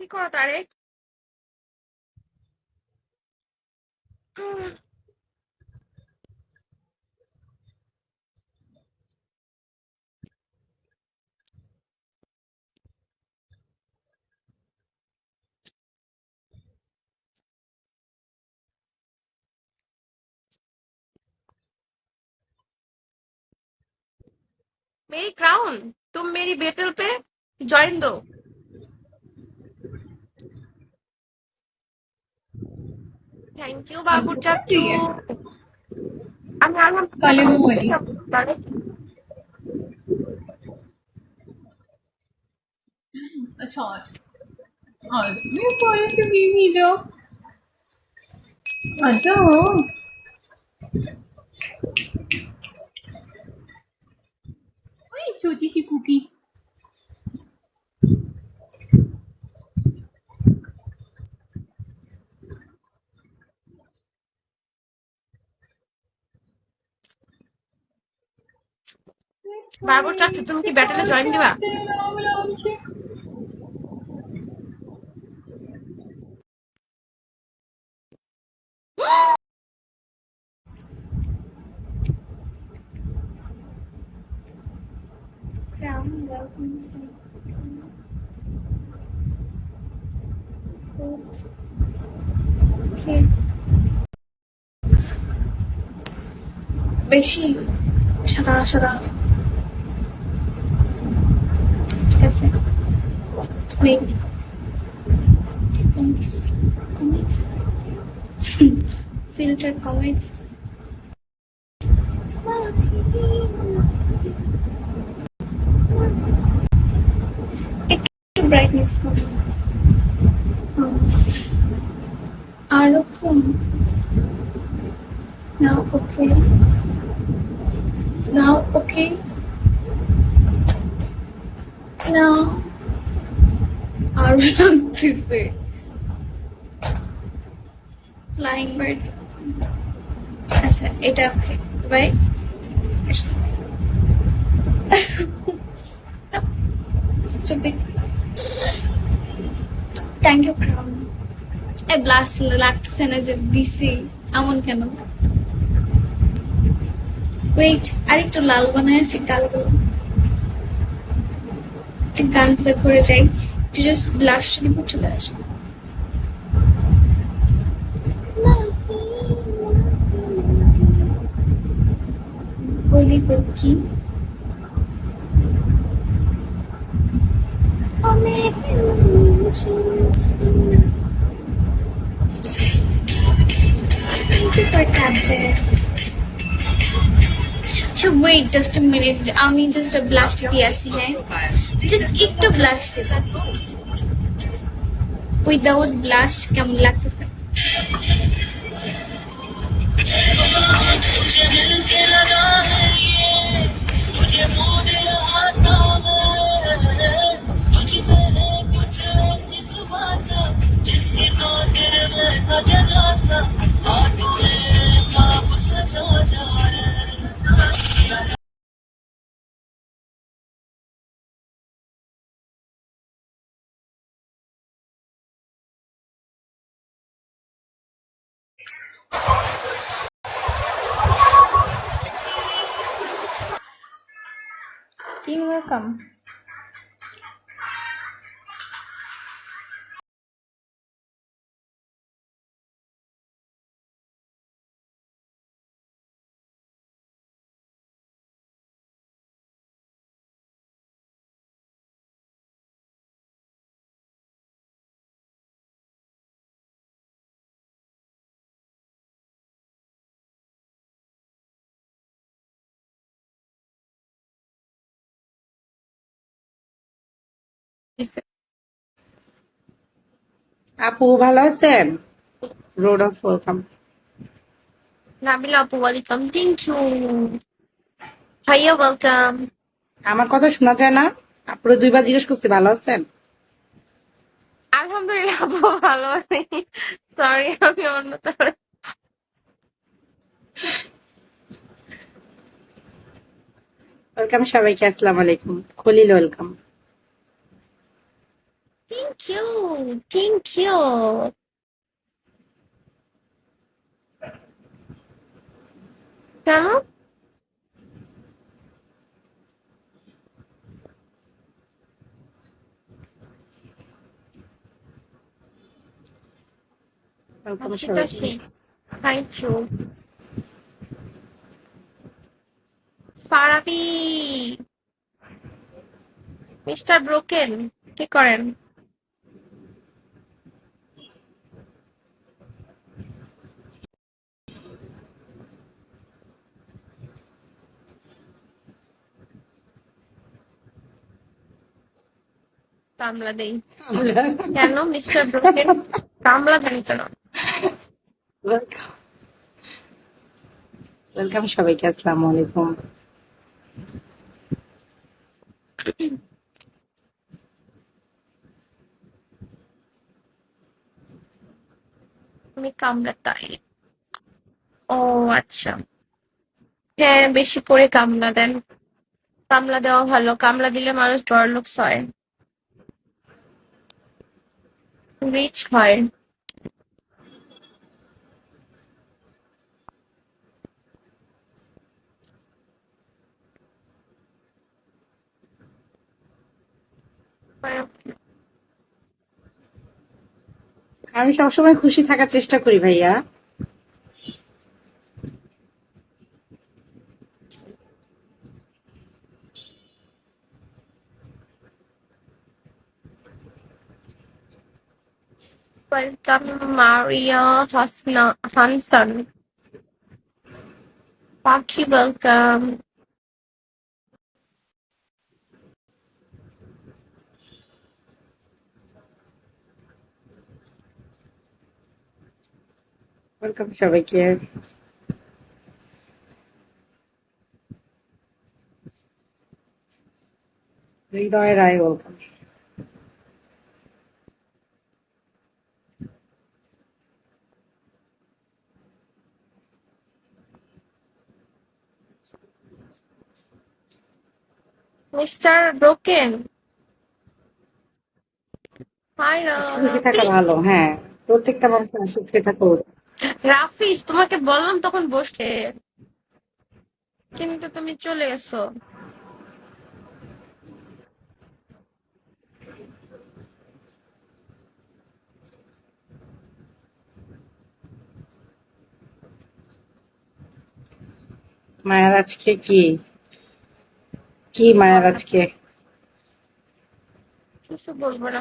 কি করো তারেক? मेरी क्राउन, तुम मेरी बेटल पे ज्वाइन दो। थैंक यू बाबू चाचू। আমি काले मुंह वाली তারেক अच्छा आज मैं कॉलेज के बीवी जाओ आ जाओ ओए छोटी सी कुकी বাবু চাচু, তুমি কি ব্যাটেলে জয়েন দিবা? Crown, welcome. Okay. বেশি সাদা সাদা ঠিক আছে। কমিক্স কমিক্স ফিল্টার কমিক্স একটু ব্রাইটনেস করো আরো কম নাও। ওকে নাও, ওকে নাও, আরো লাগতেছে। ফ্লাইং বার্ড, আচ্ছা এটা okay right. Stupid. Thank you, Crown. এই ব্লাস্ট লাগতেছে না যে দিছি এমন কেন? ওয়েট, আরেকটু লাল বানায় আসি গালগুলো। গান প্লে করে যাই, জাস্ট ব্লাস্ট দিব, চলে আসবে। পক্ষী Thank you for captain. So wait just a minute. আমি just a blast দিয়ে আসি হ্যাঁ just একটু blast without blush কেমন লাগতেছে You're welcome. আপু ভালো আছেন? Road of welcome. নাবিলা আপু ওয়েলকাম থ্যাংক ইউ ভাইয়া ওয়েলকাম আমার কথা শোনা যায় না? আপুরে দুইবার জিজ্ঞেস করছি ভালো আছেন? আলহামদুলিল্লাহ আপু ভালো আছি সরি আমি অন্য তাহলে ওয়েলকাম সবাইকে, আসসালামু আলাইকুম। Khalil welcome. Thank you thank you কেন ওয়েলকাম সবাইকে। হাসি thank you Farabi mister broken কি করেন কামলা দেই কেন মিস্টার ব্রোকেন কামলা দেন কেন ওয়েলকাম সবাইকে, আসসালামু আলাইকুম। আমি কামলা তাই ও আচ্ছা হ্যাঁ বেশি করে কামলা দেন কামলা দেওয়া ভালো কামলা দিলে মানুষ বড়লোক হয় রিচ হয় আমি সবসময় খুশি থাকার চেষ্টা করি ভাইয়া। ওয়েলকাম মারিয়া হাসনা হানসান পাখি ওয়েলকাম ওয়েলকাম সবাইকে। হৃদয় রায় ওয়েলকাম। মিস্টার ব্রোকেন হাই খুশি থাকা ভালো, হ্যাঁ। প্রত্যেকটা মানুষের হাসি খুশি থাকা উচিত। রাফিজ তোমাকে বললাম তখন বসতে কিন্তু তুমি চলে এসো মায়ের আজকে কি কি মায়ের আজকে কিছু বলবো না।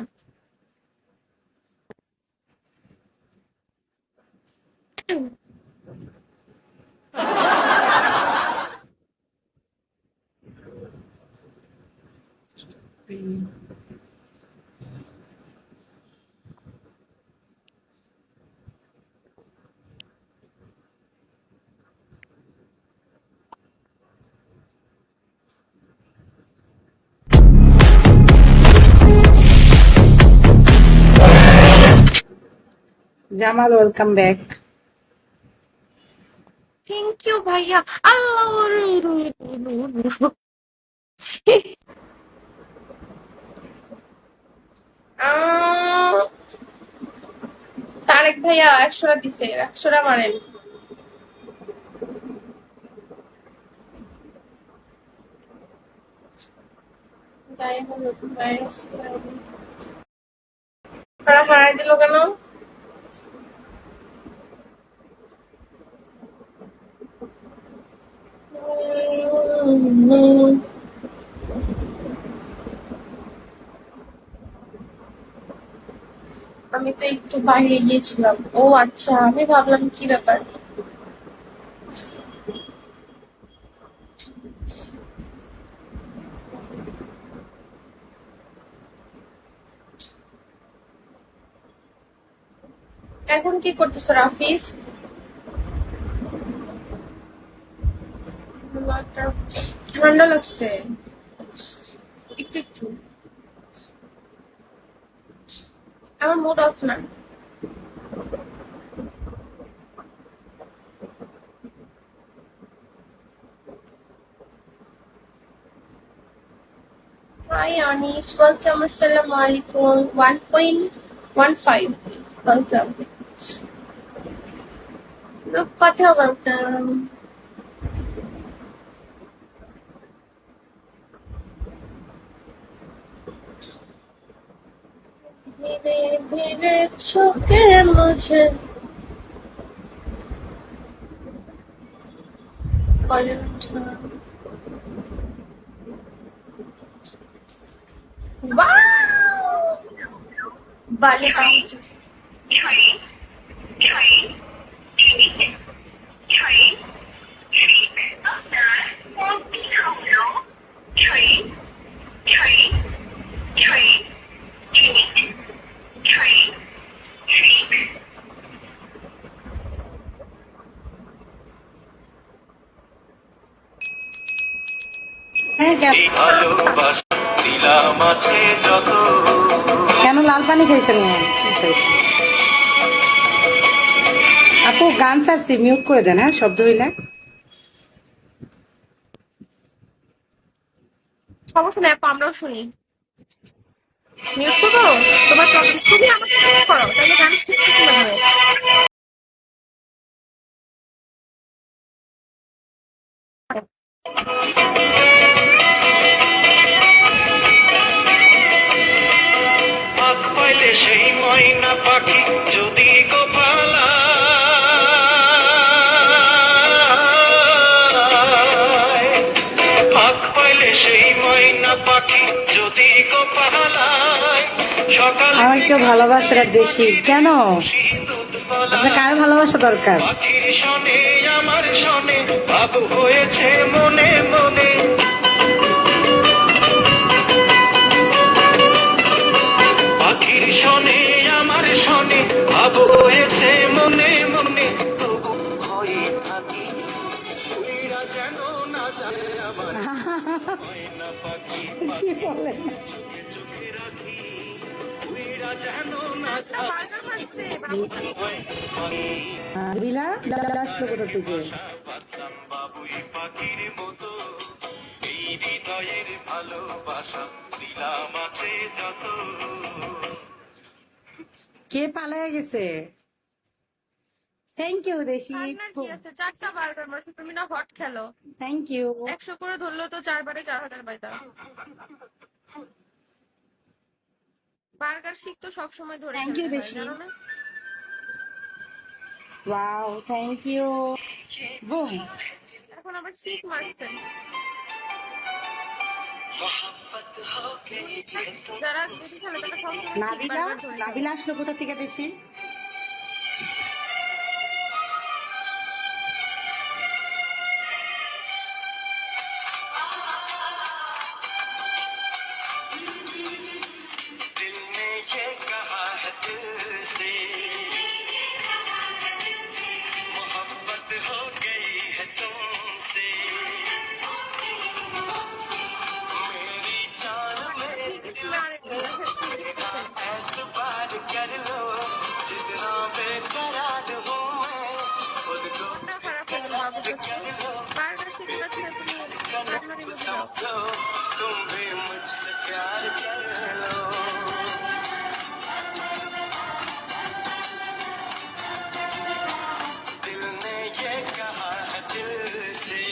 Jamal welcome back. Thank you ভাইয়া। আল্লাহ তারেক ভাইয়া 100টা দিছে, 100টা মারেন। গায়ে হলুদ ভাইরাস তারা হারাই দিল কেন? আমি তো একটু বাইরে গিয়েছিলাম। ও আচ্ছা, আমি ভাবলাম কি ব্যাপার। এখন কি করতেছ রাফিস? ঠান্ডা লাগছে একটু একটু, আমার মুড অফ না। Hi Anis, welcome. Assalamu alaikum. 1.15. Welcome. Look, Fatah, welcome. धीरे धीरे छूके मुझे पलटा। वाओ, बाले पाउच। কেন লাল পানি খাইছেন না? আপু গান ছাড়ছি, মিউট করে দেন। হ্যাঁ, শব্দ হইলে সমস্যা নেই আপু, আমরাও শুনি। মিউট করবো? তোমার প্রবলেম, তুমি আমাকে মিউট করো, তাহলে গান শুনতে কিভাবে? পাক পাইলে সেই ময়না পাখি যদি গোপালা পাক পাইলে সেই ময়না পাখি যদি গোপালায় সকাল আমার কেউ ভালোবাসাটা দেশি কেন? আপনার কার ভালোবাসা দরকার? পাখির শনে আমার শনে ভাব হয়েছে মনে মনে পাখির শনে আমার শনে ভাব হয়েছে মনে মনে তবু ভয়ে থাকি উইরা যেন না যায় আমার ময়না পাখি চোখে চোখে রাখি উইরা যেন না যায় আসলো কোথা থেকে? পাতলাম বাবুই পাখির মতো এই হৃদয়ের ভালোবাসা দিলাম আছে যত কে পালায় গেছে? থ্যাংক ইউ দেশি। আপনার কি আছে? 4টা বার্গার মারছে, তুমি না হট খেলো। Thank you. 100 করে ধরলো তো 4 বারে 4000 পাইতা। বার্গার শিখ তো সবসময় ধরে থ্যাংক ইউ খেলতে হয়, দেশি। জানো না? Wow, thank you. বুম। এখন আবার শীত মারছেন। যারা বেশি খেলে তারা সবসময় শীত নাবিলা বারবার ধরে ফেলে। নাবিলা আসলো কোথা থেকে দেশি? दिल ने ये कहा है दिल से मोहब्बत हो गई है तुमसे मेरी जान में एतबार कर लो जितना बेकरार हूँ मैं खुद को कर लो বারবার শীত মারছে তুমি জানুয়ারি মধ্যে যাও। समझो तुम भी मुझसे प्यार कर लो दिल ने ये कहा है दिल से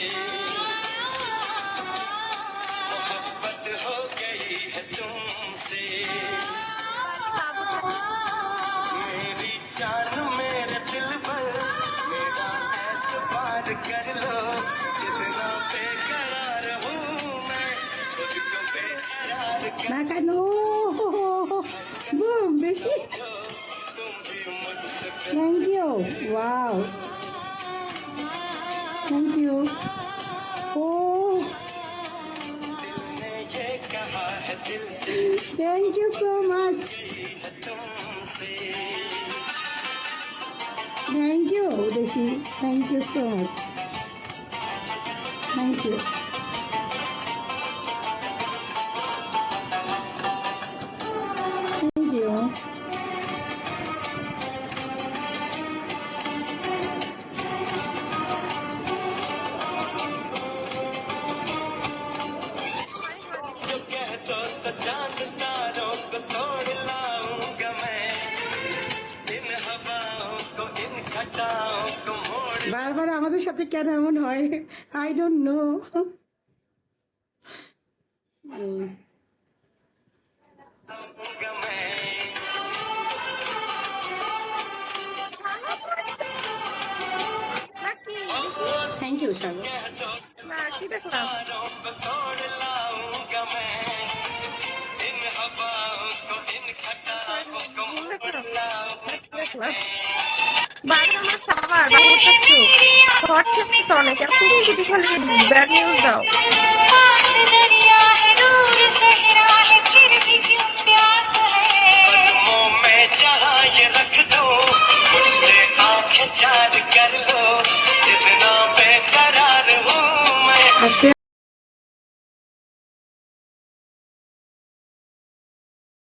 मोहब्बत हो गई है तुमसे मेरी जान मेरे दिल पर मेरा एतबार कर लो जितना बेकरार हूँ मैं खुद को बेकरार कर না কেন বুম বেশি। तुम भी मुझसे thank you. Wow thank you. ও ने ये कहा है दिल से থ্যাংক ইউ সো মাচ। है तुमसे thank you Desi. Thank you so much. Thank you. Thank you. जो कह दो तो चांद तारों को तोड़ लाऊंगा मैं इन हवाओं को इन घटाओं को मोड़ বারবার আমাদের সাথে কেন এমন হয়? I don't know. लाऊंगा मैं নাকি থ্যাংক ইউ সাগর। कह दो না কি দেখলাম तारों को तोड़ लाऊंगा मैं इन हवाओं को इन घटाओं को मोड़ लाऊंगा দেখলাম বারবার আমার সাবার বারবার থাকছো হট থাকছে অনেক এখন যদি খালি ব্যাড নিউজ দাও कदमों में जहाँ ये रख दो मुझसे आंखें चार कर लो जितना बेकरार हूँ मैं আজকে